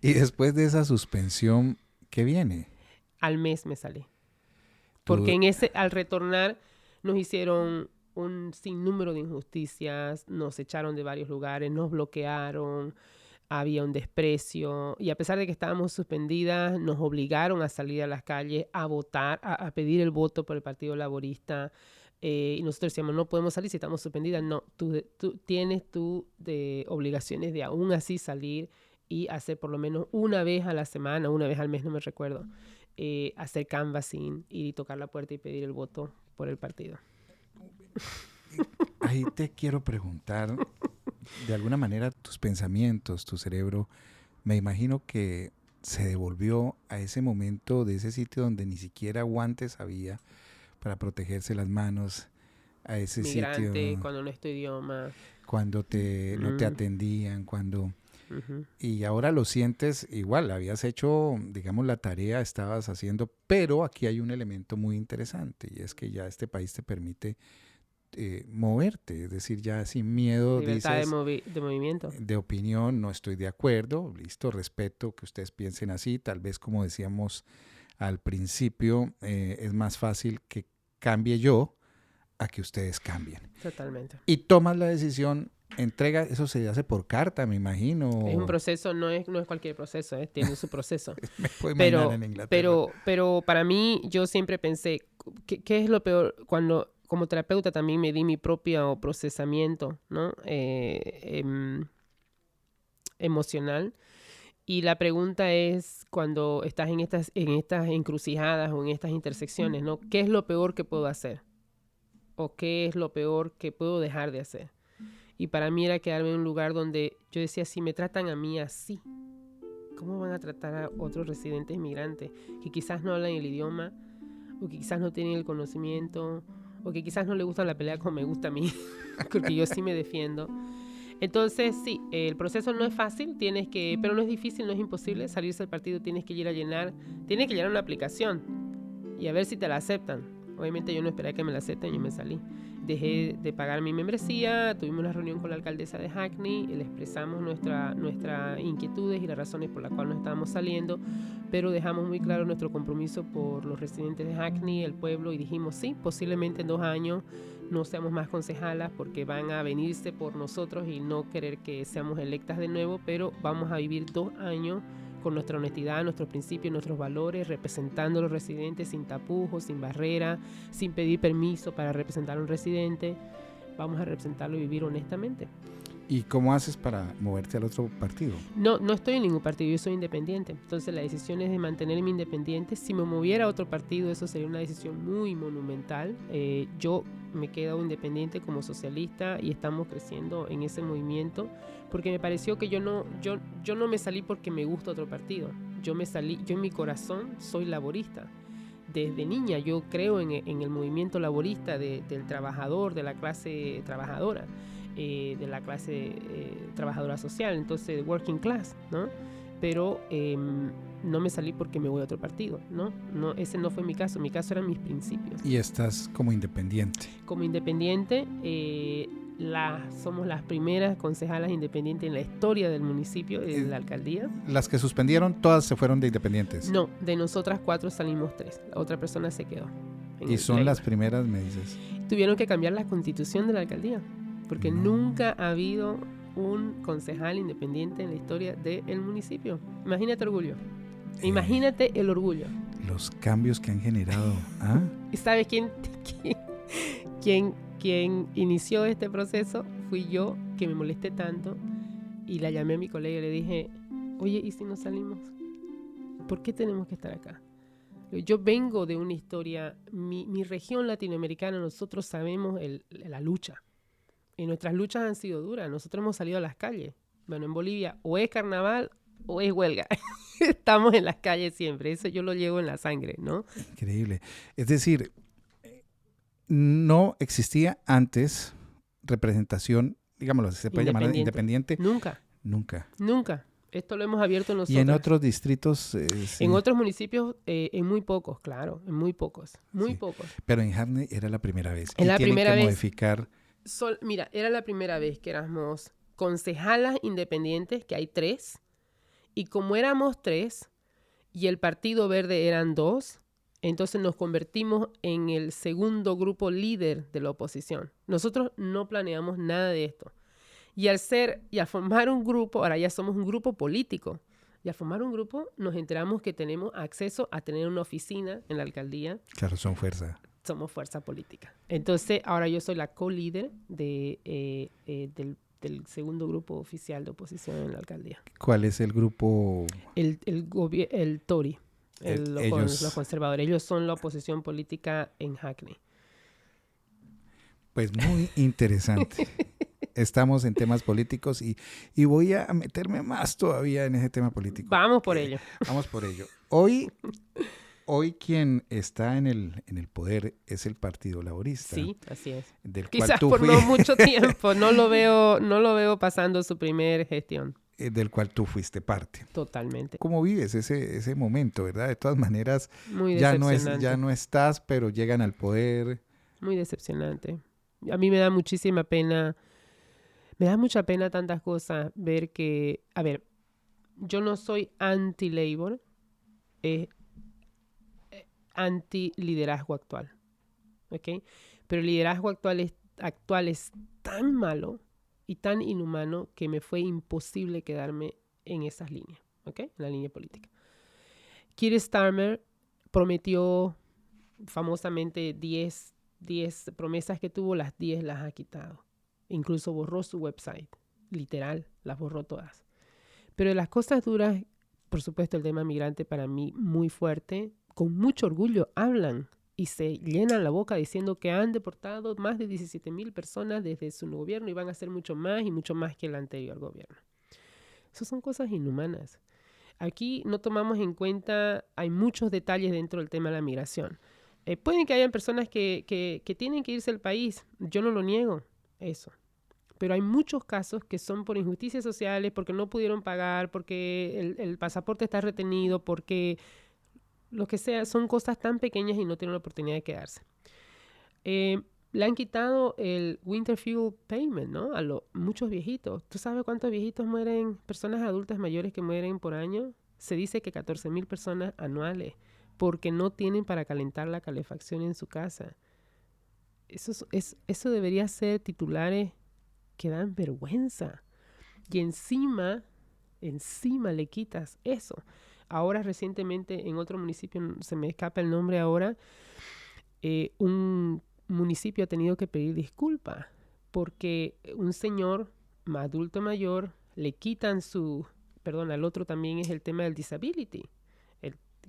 Y después de esa suspensión, ¿qué viene? Al mes me salí. Porque al retornar nos hicieron un sinnúmero de injusticias, nos echaron de varios lugares, nos bloquearon, había un desprecio, y a pesar de que estábamos suspendidas, nos obligaron a salir a las calles, a votar, a pedir el voto por el Partido Laborista, y nosotros decíamos, no podemos salir si estamos suspendidas. No, tú tienes obligaciones de aún así salir y hacer por lo menos una vez a la semana, una vez al mes, no me recuerdo, hacer canvassing, ir y tocar la puerta y pedir el voto por el partido. Ahí te quiero preguntar, de alguna manera tus pensamientos, tu cerebro, me imagino que se devolvió a ese momento de ese sitio donde ni siquiera guantes había para protegerse las manos, a ese migrante, sitio cuando no es tu idioma, cuando no te atendían, y ahora lo sientes igual, habías hecho, digamos, la tarea, estabas haciendo, pero aquí hay un elemento muy interesante, y es que ya este país te permite moverte, es decir, ya sin miedo Libertad dices, de movimiento. de opinión, no estoy de acuerdo, listo, respeto que ustedes piensen así, tal vez como decíamos al principio, es más fácil que cambie yo a que ustedes cambien. Totalmente. Y tomas la decisión, entrega, eso se hace por carta, me imagino. Es un proceso, no es cualquier proceso, tiene su proceso. Me puedo imaginar en Inglaterra. Pero para mí, yo siempre pensé, ¿qué es lo peor? Cuando como terapeuta también me di mi propio procesamiento, ¿no? Emocional. Y la pregunta es, cuando estás en estas encrucijadas o en estas intersecciones, ¿no? ¿Qué es lo peor que puedo hacer? ¿O qué es lo peor que puedo dejar de hacer? Y para mí era quedarme en un lugar donde yo decía, si me tratan a mí así, ¿cómo van a tratar a otros residentes migrantes que quizás no hablan el idioma, o que quizás no tienen el conocimiento, o que quizás no les gusta la pelea como me gusta a mí, porque yo sí me defiendo? Entonces, sí, el proceso no es fácil, pero no es difícil, no es imposible. Salirse del partido tienes que llenar una aplicación y a ver si te la aceptan. Obviamente yo no esperaba que me la acepten, yo me salí. Dejé de pagar mi membresía, tuvimos una reunión con la alcaldesa de Hackney, le expresamos nuestras inquietudes y las razones por las cuales nos estábamos saliendo, pero dejamos muy claro nuestro compromiso por los residentes de Hackney, el pueblo, y dijimos, sí, posiblemente en 2 años no seamos más concejalas porque van a venirse por nosotros y no querer que seamos electas de nuevo, pero vamos a vivir 2 años con nuestra honestidad, nuestros principios, nuestros valores, representando a los residentes sin tapujos, sin barrera, sin pedir permiso para representar a un residente. Vamos a representarlo y vivir honestamente. ¿Y cómo haces para moverte al otro partido? No estoy en ningún partido, yo soy independiente. Entonces la decisión es de mantenerme independiente. Si me moviera a otro partido, eso sería una decisión muy monumental. Yo me he quedado independiente como socialista y estamos creciendo en ese movimiento, porque me pareció que yo no me salí porque me gusta otro partido. Yo en mi corazón soy laborista. Desde niña yo creo en el movimiento laborista del trabajador, de la clase trabajadora. De la clase trabajadora social, entonces working class, ¿no? Pero no me salí porque me voy a otro partido, ¿no? Ese no fue mi caso eran mis principios. Y estás como independiente. Como independiente, somos las primeras concejalas independientes en la historia del municipio, de la alcaldía. Las que suspendieron, todas se fueron de independientes. No, de nosotras 4 salimos 3, la otra persona se quedó. Y son las primeras, me dices. Tuvieron que cambiar la constitución de la alcaldía, porque nunca ha habido un concejal independiente en la historia del municipio. Imagínate Imagínate el orgullo. Los cambios que han generado. ¿Ah? ¿Y sabes quién inició este proceso? Fui yo, que me molesté tanto, y la llamé a mi colega y le dije, oye, ¿y si nos salimos? ¿Por qué tenemos que estar acá? Yo vengo de una historia, mi región latinoamericana, nosotros sabemos la lucha. Y nuestras luchas han sido duras. Nosotros hemos salido a las calles. Bueno, en Bolivia o es carnaval o es huelga. Estamos en las calles siempre. Eso yo lo llevo en la sangre, ¿no? Increíble. Es decir, no existía antes representación, digámoslo, se puede llamar independiente. Nunca. Esto lo hemos abierto nosotros. ¿Y en otros distritos? Sí. En otros municipios, en muy pocos, claro. En muy pocos. Pocos. Pero en Hackney era la primera vez. En la primera vez. Modificar. Mira, era la primera vez que éramos concejalas independientes, que hay 3, y como éramos 3 y el Partido Verde eran 2, entonces nos convertimos en el segundo grupo líder de la oposición. Nosotros no planeamos nada de esto. Y al formar un grupo, ahora ya somos un grupo político, y al formar un grupo nos enteramos que tenemos acceso a tener una oficina en la alcaldía. Claro, somos fuerza política. Entonces, ahora yo soy la co-líder del segundo grupo oficial de oposición en la alcaldía. ¿Cuál es el grupo? El Tory, los conservadores. Ellos son la oposición política en Hackney. Pues muy interesante. Estamos en temas políticos y voy a meterme más todavía en ese tema político. Vamos por ello. Hoy quien está en el poder es el Partido Laborista. Sí, así es. Quizás no mucho tiempo, no lo veo pasando su primer gestión. Del cual tú fuiste parte. Totalmente. ¿Cómo vives ese momento, verdad? De todas maneras, muy ya no estás, pero llegan al poder. Muy decepcionante. A mí me da muchísima pena, me da mucha pena tantas cosas ver que, a ver, yo no soy anti-labor, anti-liderazgo actual, ¿ok? Pero el liderazgo actual es tan malo y tan inhumano que me fue imposible quedarme en esas líneas, ¿ok? En la línea política. Keir Starmer prometió famosamente 10 promesas que tuvo, las 10 las ha quitado. Incluso borró su website, literal, las borró todas. Pero de las cosas duras, por supuesto, el tema migrante para mí muy fuerte, con mucho orgullo hablan y se llenan la boca diciendo que han deportado más de 17,000 personas desde su gobierno y van a hacer mucho más y mucho más que el anterior gobierno. Esas son cosas inhumanas. Aquí no tomamos en cuenta, hay muchos detalles dentro del tema de la migración. Pueden que hayan personas que tienen que irse del país, yo no lo niego, eso. Pero hay muchos casos que son por injusticias sociales, porque no pudieron pagar, porque el pasaporte está retenido, porque lo que sea, son cosas tan pequeñas y no tienen la oportunidad de quedarse. Le han quitado el Winter Fuel Payment, ¿no? A muchos viejitos. ¿Tú sabes cuántos viejitos mueren, personas adultas mayores que mueren por año? Se dice que 14,000 personas anuales, porque no tienen para calentar la calefacción en su casa. Eso debería ser titulares que dan vergüenza. Y encima le quitas eso. Ahora recientemente en otro municipio, se me escapa el nombre ahora, un municipio ha tenido que pedir disculpas porque un señor adulto mayor le quitan al otro también es el tema del disability.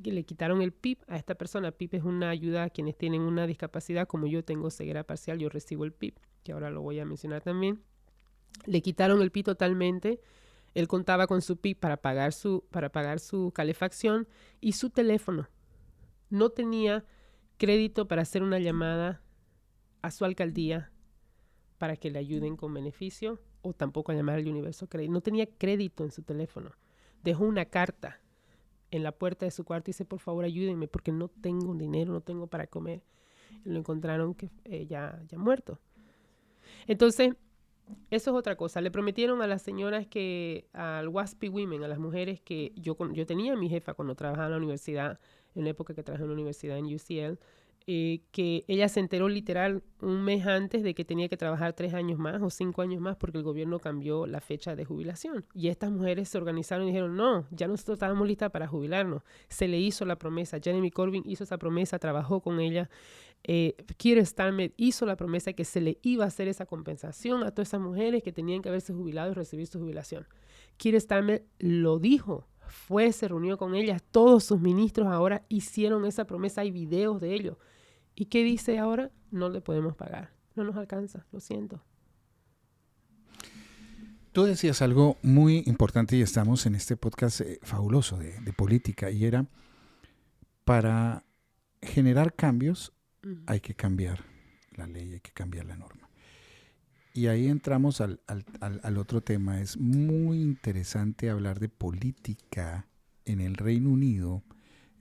Le quitaron el PIP a esta persona. PIP es una ayuda a quienes tienen una discapacidad, como yo tengo ceguera parcial, yo recibo el PIP, que ahora lo voy a mencionar también. Le quitaron el PIP totalmente. Él contaba con su PIP para pagar su calefacción y su teléfono. No tenía crédito para hacer una llamada a su alcaldía para que le ayuden con beneficio o tampoco a llamar al Universo Crédito. No tenía crédito en su teléfono. Dejó una carta en la puerta de su cuarto y dice, por favor, ayúdenme porque no tengo dinero, no tengo para comer. Y lo encontraron que ya muerto. Entonces, eso es otra cosa. Le prometieron a las señoras al WASPI Women, a las mujeres que yo tenía a mi jefa cuando trabajaba en la universidad, en la época que trabajé en la universidad en UCL, que ella se enteró literal un mes antes de que tenía que trabajar 3 años más o 5 años más porque el gobierno cambió la fecha de jubilación. Y estas mujeres se organizaron y dijeron, no, ya nosotros estábamos listas para jubilarnos. Se le hizo la promesa. Jeremy Corbyn hizo esa promesa, trabajó con ella. Keir Starmer hizo la promesa que se le iba a hacer esa compensación a todas esas mujeres que tenían que haberse jubilado y recibir su jubilación. Keir Starmer lo dijo. Se reunió con ellas, todos sus ministros ahora hicieron esa promesa, hay videos de ello. ¿Y qué dice ahora? No le podemos pagar, no nos alcanza, lo siento. Tú decías algo muy importante y estamos en este podcast fabuloso de política y era, para generar cambios hay que cambiar la ley, hay que cambiar la norma. Y ahí entramos al otro tema. Es muy interesante hablar de política en el Reino Unido,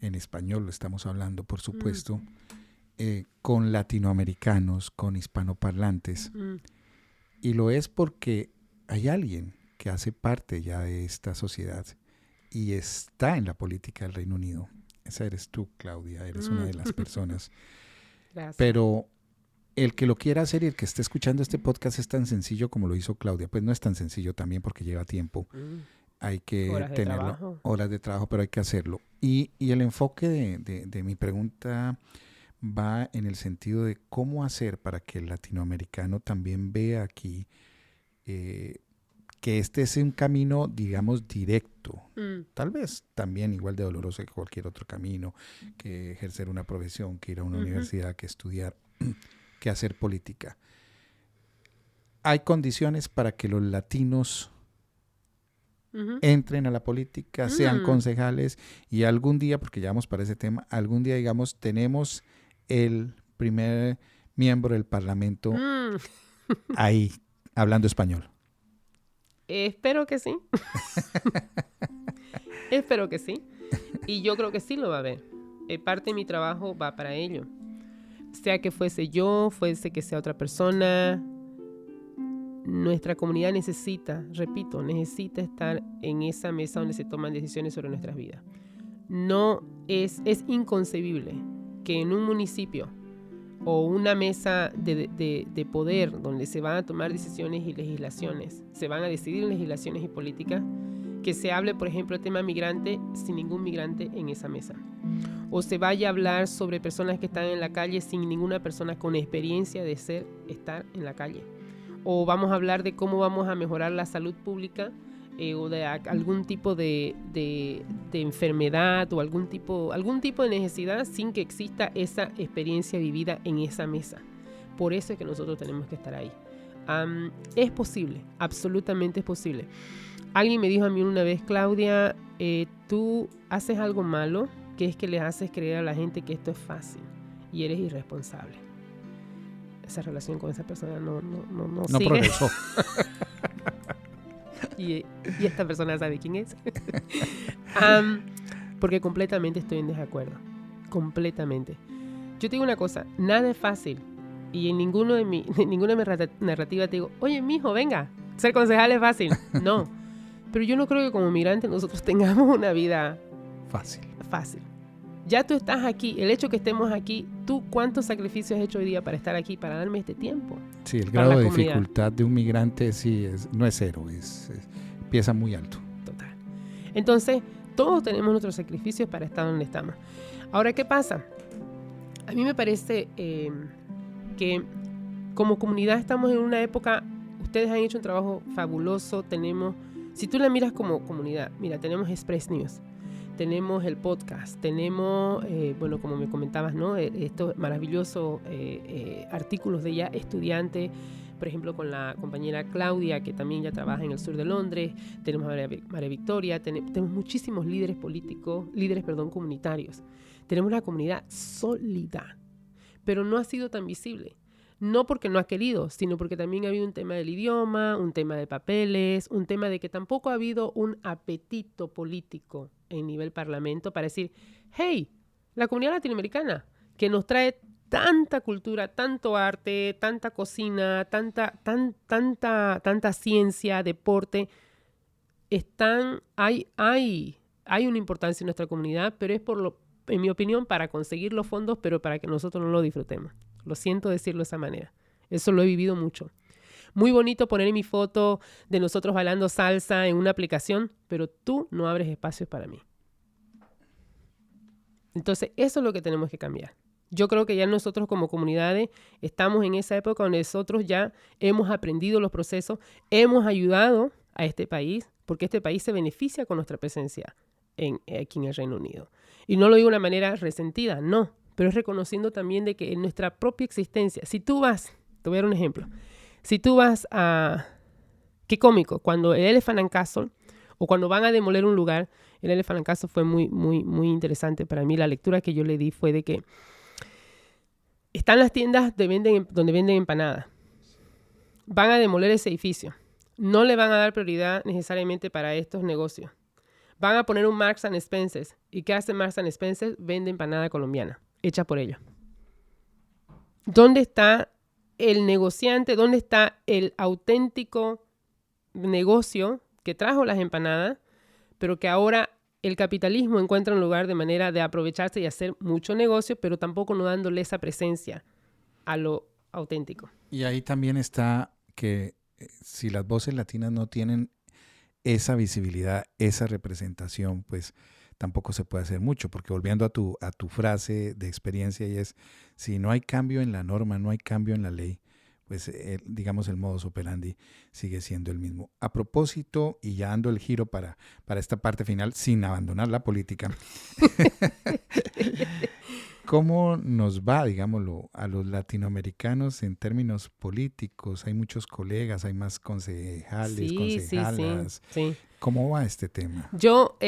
en español lo estamos hablando, por supuesto, con latinoamericanos, con hispanoparlantes. Y lo es porque hay alguien que hace parte ya de esta sociedad y está en la política del Reino Unido. Esa eres tú, Claudia, eres una de las personas. Gracias. Pero el que lo quiera hacer y el que esté escuchando este podcast es tan sencillo como lo hizo Claudia. Pues no es tan sencillo también porque lleva tiempo. Hay que tenerlo, horas de trabajo, pero hay que hacerlo. Y el enfoque de mi pregunta va en el sentido de cómo hacer para que el latinoamericano también vea aquí que este es un camino, digamos, directo. Tal vez también igual de doloroso que cualquier otro camino, que ejercer una profesión, que ir a una universidad, que estudiar, que hacer política. Hay condiciones para que los latinos entren a la política, sean concejales y algún día, porque ya vamos para ese tema, algún día, digamos, tenemos el primer miembro del Parlamento ahí, hablando español. Espero que sí. Espero que sí. Y yo creo que sí lo va a haber. Parte de mi trabajo va para ello. sea que fuese yo, fuese que sea otra persona, nuestra comunidad necesita estar en esa mesa donde se toman decisiones sobre nuestras vidas. No es inconcebible que en un municipio o una mesa de poder donde se van a tomar decisiones y legislaciones, se van a decidir legislaciones y políticas, que se hable, por ejemplo, el tema migrante sin ningún migrante en esa mesa. O se vaya a hablar sobre personas que están en la calle sin ninguna persona con experiencia de estar en la calle. O vamos a hablar de cómo vamos a mejorar la salud pública o de algún tipo de enfermedad o algún tipo de necesidad sin que exista esa experiencia vivida en esa mesa. Por eso es que nosotros tenemos que estar ahí. Es posible, absolutamente es posible. Alguien me dijo a mí una vez, Claudia, tú haces algo malo, que es que les haces creer a la gente que esto es fácil y eres irresponsable. Esa relación con esa persona no sigue. progresó. y esta persona sabe quién es. Porque completamente estoy en desacuerdo. Completamente. Yo te digo una cosa, nada es fácil. Y en ninguna de mis narrativas te digo, oye, mijo, venga, ser concejal es fácil. No. Pero yo no creo que como migrantes nosotros tengamos una vida fácil. Ya tú estás aquí, el hecho que estemos aquí, ¿tú cuántos sacrificios has hecho hoy día para estar aquí, para darme este tiempo? Sí, el grado de dificultad de un migrante no es cero, empieza muy alto. Total. Entonces, todos tenemos nuestros sacrificios para estar donde estamos. Ahora, ¿qué pasa? A mí me parece que como comunidad estamos en una época, ustedes han hecho un trabajo fabuloso, si tú la miras como comunidad, mira, tenemos Express News, tenemos el podcast, tenemos, como me comentabas, ¿no? Estos maravillosos artículos de ya estudiantes, por ejemplo, con la compañera Claudia, que también ya trabaja en el sur de Londres, tenemos a María Victoria, tenemos muchísimos líderes comunitarios. Tenemos una comunidad sólida, pero no ha sido tan visible. No porque no ha querido, sino porque también ha habido un tema del idioma, un tema de papeles, un tema de que tampoco ha habido un apetito político en nivel parlamento para decir, hey, la comunidad latinoamericana que nos trae tanta cultura, tanto arte, tanta cocina, tanta ciencia, deporte, hay una importancia en nuestra comunidad, pero es en mi opinión, para conseguir los fondos, pero para que nosotros no lo disfrutemos. Lo siento decirlo de esa manera. Eso lo he vivido mucho. Muy bonito poner mi foto de nosotros bailando salsa en una aplicación, pero tú no abres espacios para mí. Entonces, eso es lo que tenemos que cambiar. Yo creo que ya nosotros como comunidades estamos en esa época donde nosotros ya hemos aprendido los procesos, hemos ayudado a este país, porque este país se beneficia con nuestra presencia aquí en el Reino Unido. Y no lo digo de una manera resentida, no, pero es reconociendo también de que en nuestra propia existencia, si tú vas, te voy a dar un ejemplo, si tú vas a, qué cómico, cuando el Elephant and Castle, o cuando van a demoler un lugar, el Elephant and Castle fue muy, muy, muy interesante para mí. La lectura que yo le di fue de que están las tiendas donde venden empanadas. Van a demoler ese edificio. No le van a dar prioridad necesariamente para estos negocios. Van a poner un Marks and Spencer. ¿Y qué hace Marks and Spencer? Vende empanada colombiana, hecha por ellos. ¿Dónde está el negociante? ¿Dónde está el auténtico negocio que trajo las empanadas, pero que ahora el capitalismo encuentra un lugar de manera de aprovecharse y hacer mucho negocio, pero tampoco no dándole esa presencia a lo auténtico? Y ahí también está que si las voces latinas no tienen esa visibilidad, esa representación, pues tampoco se puede hacer mucho, porque volviendo a tu frase de experiencia, y es, si no hay cambio en la norma, no hay cambio en la ley, pues digamos el modus operandi sigue siendo el mismo. A propósito, y ya dando el giro para esta parte final, sin abandonar la política, ¿cómo nos va, digámoslo, a los latinoamericanos en términos políticos? Hay muchos colegas, hay más concejales, concejalas. Sí. ¿Cómo va este tema? Yo,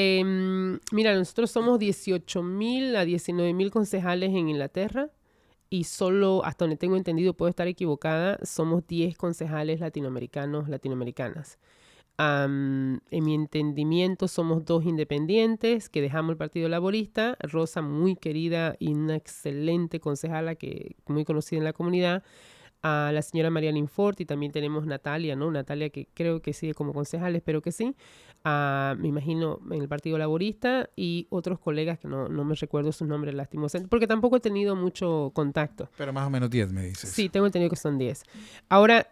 mira, nosotros somos 18,000 a 19,000 concejales en Inglaterra y solo, hasta donde tengo entendido, puedo estar equivocada, somos 10 concejales latinoamericanas. En mi entendimiento somos 2 independientes que dejamos el Partido Laborista. Rosa, muy querida y una excelente concejala que muy conocida en la comunidad. A la señora María Linfort, y también tenemos Natalia, ¿no? Natalia, que creo que sigue como concejal, espero que sí. Me imagino en el Partido Laborista, y otros colegas que no me recuerdo sus nombres lastimosamente, porque tampoco he tenido mucho contacto. Pero más o menos 10 me dices. Sí, tengo entendido que son 10. Ahora,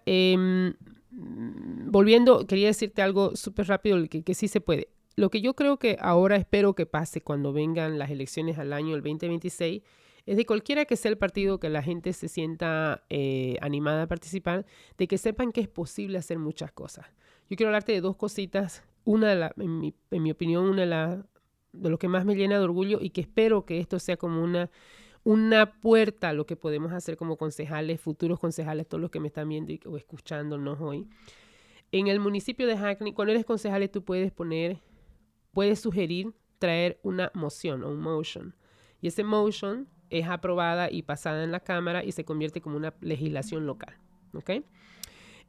volviendo, quería decirte algo súper rápido que sí se puede. Lo que yo creo que ahora espero que pase cuando vengan las elecciones al año, el 2026, es de cualquiera que sea el partido, que la gente se sienta animada a participar, de que sepan que es posible hacer muchas cosas. Yo quiero hablarte de 2 cositas. Una, en mi opinión, de lo que más me llena de orgullo, y que espero que esto sea como una puerta a lo que podemos hacer como concejales, futuros concejales, todos los que me están viendo o escuchándonos hoy. En el municipio de Hackney, cuando eres concejal, tú puedes sugerir traer una moción o un motion. Y ese motion es aprobada y pasada en la Cámara y se convierte como una legislación local. ¿Ok?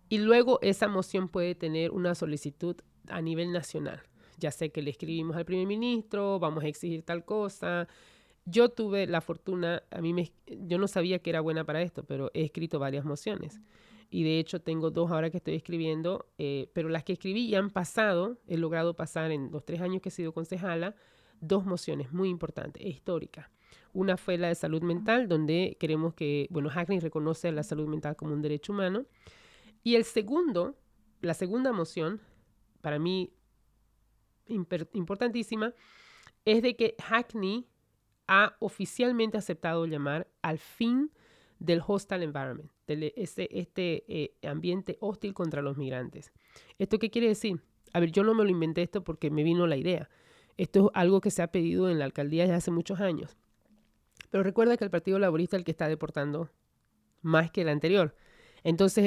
Y luego esa moción puede tener una solicitud a nivel nacional. Ya sé que le escribimos al primer ministro, vamos a exigir tal cosa. Yo tuve la fortuna, yo no sabía que era buena para esto, pero he escrito varias mociones. Y de hecho tengo 2 ahora que estoy escribiendo, pero las que escribí ya han pasado, he logrado pasar en los 3 años que he sido concejala, 2 mociones muy importantes e históricas. Una fue la de salud mental, donde queremos que, Hackney reconoce la salud mental como un derecho humano. Y la segunda moción, para mí importantísima, es de que Hackney ha oficialmente aceptado llamar al fin del hostile environment, este ambiente hostil contra los migrantes. ¿Esto qué quiere decir? A ver, yo no me lo inventé esto porque me vino la idea. Esto es algo que se ha pedido en la alcaldía desde hace muchos años. Pero recuerda que el Partido Laborista es el que está deportando más que el anterior. Entonces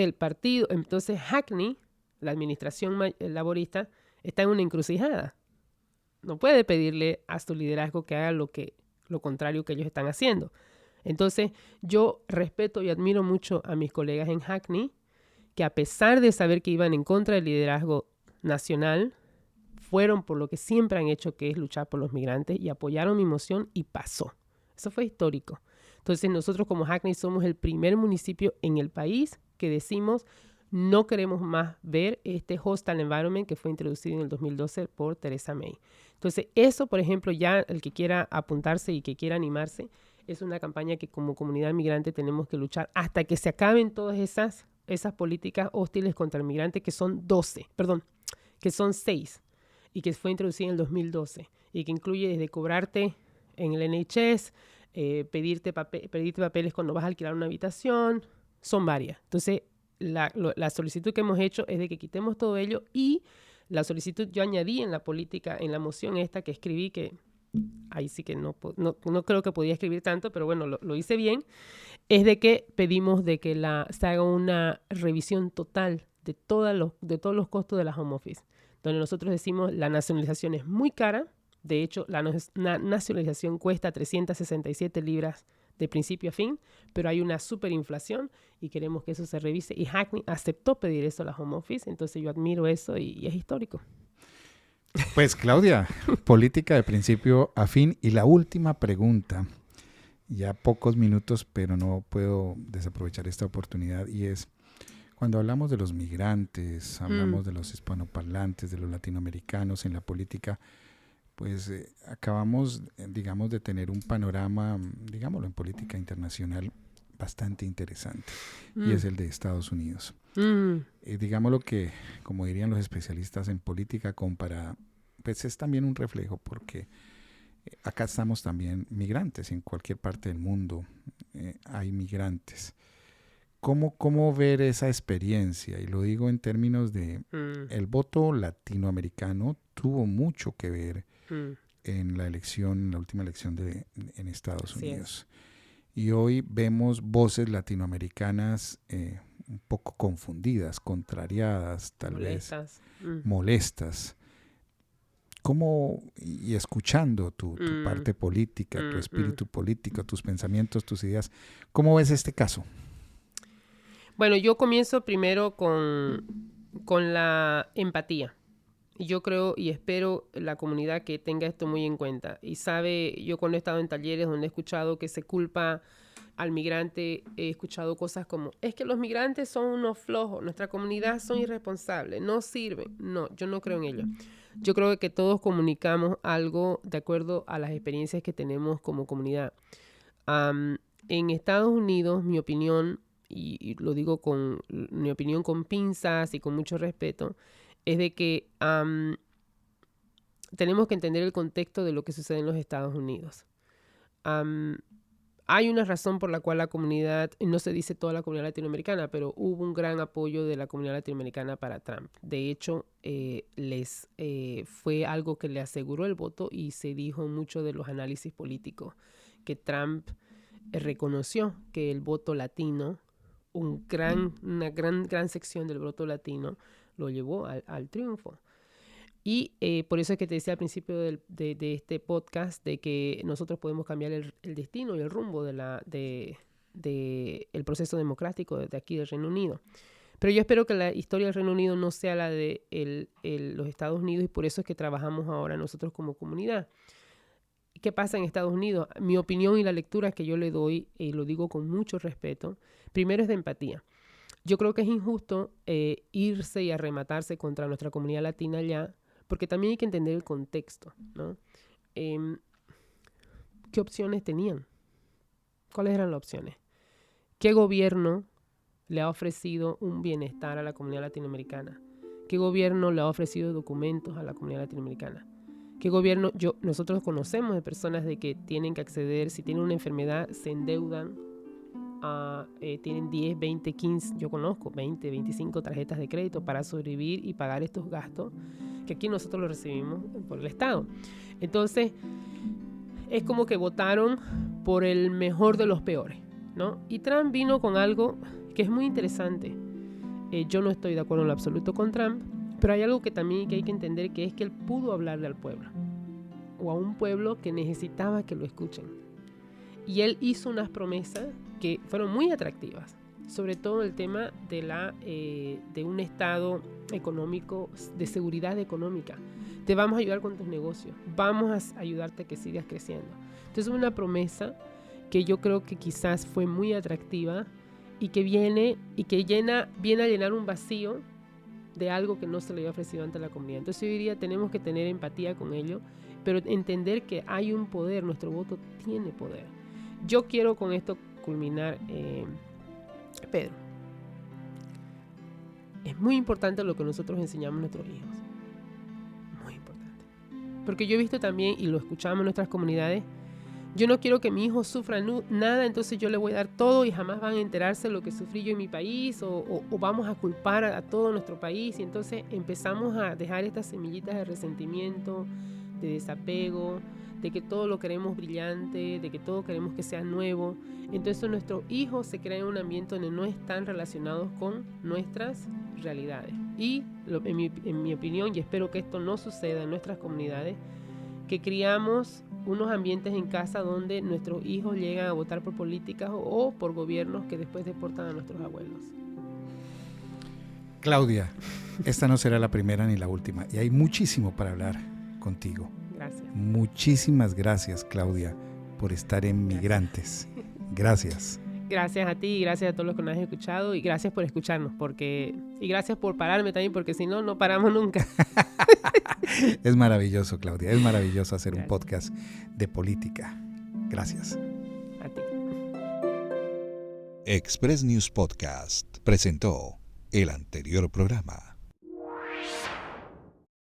Hackney, la administración laborista, está en una encrucijada. No puede pedirle a su liderazgo que haga lo contrario que ellos están haciendo. Entonces, yo respeto y admiro mucho a mis colegas en Hackney, que a pesar de saber que iban en contra del liderazgo nacional, fueron por lo que siempre han hecho, que es luchar por los migrantes, y apoyaron mi moción y pasó. Eso fue histórico. Entonces, nosotros como Hackney somos el primer municipio en el país que decimos no queremos más ver este hostile environment que fue introducido en el 2012 por Theresa May. Entonces, eso, por ejemplo, ya el que quiera apuntarse y que quiera animarse, es una campaña que como comunidad migrante tenemos que luchar hasta que se acaben todas esas políticas hostiles contra el migrante, que son 6, y que fue introducida en el 2012, y que incluye desde cobrarte en el NHS, pedirte papeles cuando vas a alquilar una habitación, son varias. Entonces, la solicitud que hemos hecho es de que quitemos todo ello, y la solicitud yo añadí en la política, en la moción esta que escribí, que ahí sí que no creo que podía escribir tanto, pero bueno, lo hice bien, es de que pedimos de que se haga una revisión total de todos los costos de las home office, donde nosotros decimos la nacionalización es muy cara. De hecho, la nacionalización cuesta 367 libras de principio a fin, pero hay una superinflación y queremos que eso se revise. Y Hackney aceptó pedir eso a la home office, entonces yo admiro eso y es histórico. Pues Claudia, política de principio a fin. Y la última pregunta, ya pocos minutos, pero no puedo desaprovechar esta oportunidad, y es, cuando hablamos de los migrantes, hablamos de los hispanoparlantes, de los latinoamericanos en la política, pues acabamos, digamos, de tener un panorama, digámoslo, en política internacional bastante interesante, y es el de Estados Unidos. Digámoslo que, como dirían los especialistas en política comparada, pues es también un reflejo, porque acá estamos también migrantes, en cualquier parte del mundo hay migrantes. ¿Cómo ver esa experiencia? Y lo digo en términos de el voto latinoamericano tuvo mucho que ver en la última elección en Estados Unidos. Y hoy vemos voces latinoamericanas un poco confundidas, contrariadas, tal vez molestas. ¿Cómo, y escuchando tu parte política, tu espíritu político, tus pensamientos, tus ideas, cómo ves este caso? Bueno, yo comienzo primero con la empatía. yo creo y espero la comunidad que tenga esto muy en cuenta. Y sabe, yo cuando he estado en talleres donde he escuchado que se culpa al migrante, he escuchado cosas como, es que los migrantes son unos flojos, nuestra comunidad son irresponsables, no sirven. No, yo no creo en ello. Yo creo que todos comunicamos algo de acuerdo a las experiencias que tenemos como comunidad. En Estados Unidos, mi opinión, y lo digo con mi opinión con pinzas y con mucho respeto, es de que tenemos que entender el contexto de lo que sucede en los Estados Unidos. Hay una razón por la cual la comunidad, no se dice toda la comunidad latinoamericana, pero hubo un gran apoyo de la comunidad latinoamericana para Trump. De hecho, fue algo que le aseguró el voto y se dijo en muchos de los análisis políticos que Trump reconoció que el voto latino, una gran sección del voto latino, lo llevó al triunfo. Y por eso es que te decía al principio de este podcast de que nosotros podemos cambiar el destino y el rumbo del proceso democrático de aquí del Reino Unido. Pero yo espero que la historia del Reino Unido no sea la de los Estados Unidos, y por eso es que trabajamos ahora nosotros como comunidad. ¿Qué pasa en Estados Unidos? Mi opinión y la lectura que yo le doy, y lo digo con mucho respeto, primero es de empatía. Yo creo que es injusto irse y arrematarse contra nuestra comunidad latina allá, porque también hay que entender el contexto, ¿no? ¿Qué opciones tenían? ¿Cuáles eran las opciones? ¿Qué gobierno le ha ofrecido un bienestar a la comunidad latinoamericana? ¿Qué gobierno le ha ofrecido documentos a la comunidad latinoamericana? ¿Qué gobierno? Nosotros conocemos de personas de que tienen que acceder, si tienen una enfermedad, se endeudan, tienen 10, 20, 15, yo conozco 20, 25 tarjetas de crédito para sobrevivir y pagar estos gastos que aquí nosotros los recibimos por el Estado. Entonces, es como que votaron por el mejor de los peores, ¿no? Y Trump vino con algo que es muy interesante. Yo no estoy de acuerdo en lo absoluto con Trump, pero hay algo que también hay que entender, que es que él pudo hablarle al pueblo, o a un pueblo que necesitaba que lo escuchen. Y él hizo unas promesas que fueron muy atractivas, sobre todo el tema de un estado económico, de seguridad económica. Te vamos a ayudar con tus negocios, vamos a ayudarte a que sigas creciendo. Entonces es una promesa que yo creo que quizás fue muy atractiva y que viene a llenar un vacío de algo que no se le había ofrecido antes a la comunidad. Entonces yo diría, tenemos que tener empatía con ello, pero entender que hay un poder, nuestro voto tiene poder. Yo quiero con esto culminar, Pedro. Es muy importante lo que nosotros enseñamos a nuestros hijos. Muy importante. Porque yo he visto también, y lo escuchamos en nuestras comunidades, yo no quiero que mi hijo sufra nada, entonces yo le voy a dar todo y jamás van a enterarse de lo que sufrí yo en mi país, o vamos a culpar a todo nuestro país, y entonces empezamos a dejar estas semillitas de resentimiento, de desapego, de que todo lo queremos brillante, de que todo queremos que sea nuevo. Entonces nuestros hijos se crean en un ambiente donde no están relacionados con nuestras realidades. Y en mi opinión, y espero que esto no suceda en nuestras comunidades, que criamos unos ambientes en casa donde nuestros hijos llegan a votar por políticas o por gobiernos que después deportan a nuestros abuelos. Claudia, esta no será la primera ni la última, y hay muchísimo para hablar contigo. Gracias. Muchísimas gracias, Claudia, por estar en Migrantes. Gracias. Gracias a ti y gracias a todos los que nos han escuchado, y gracias por escucharnos, y gracias por pararme también, porque si no, no paramos nunca. Es maravilloso, Claudia, es maravilloso hacer un podcast de política. Gracias. A ti. Express News Podcast presentó el anterior programa.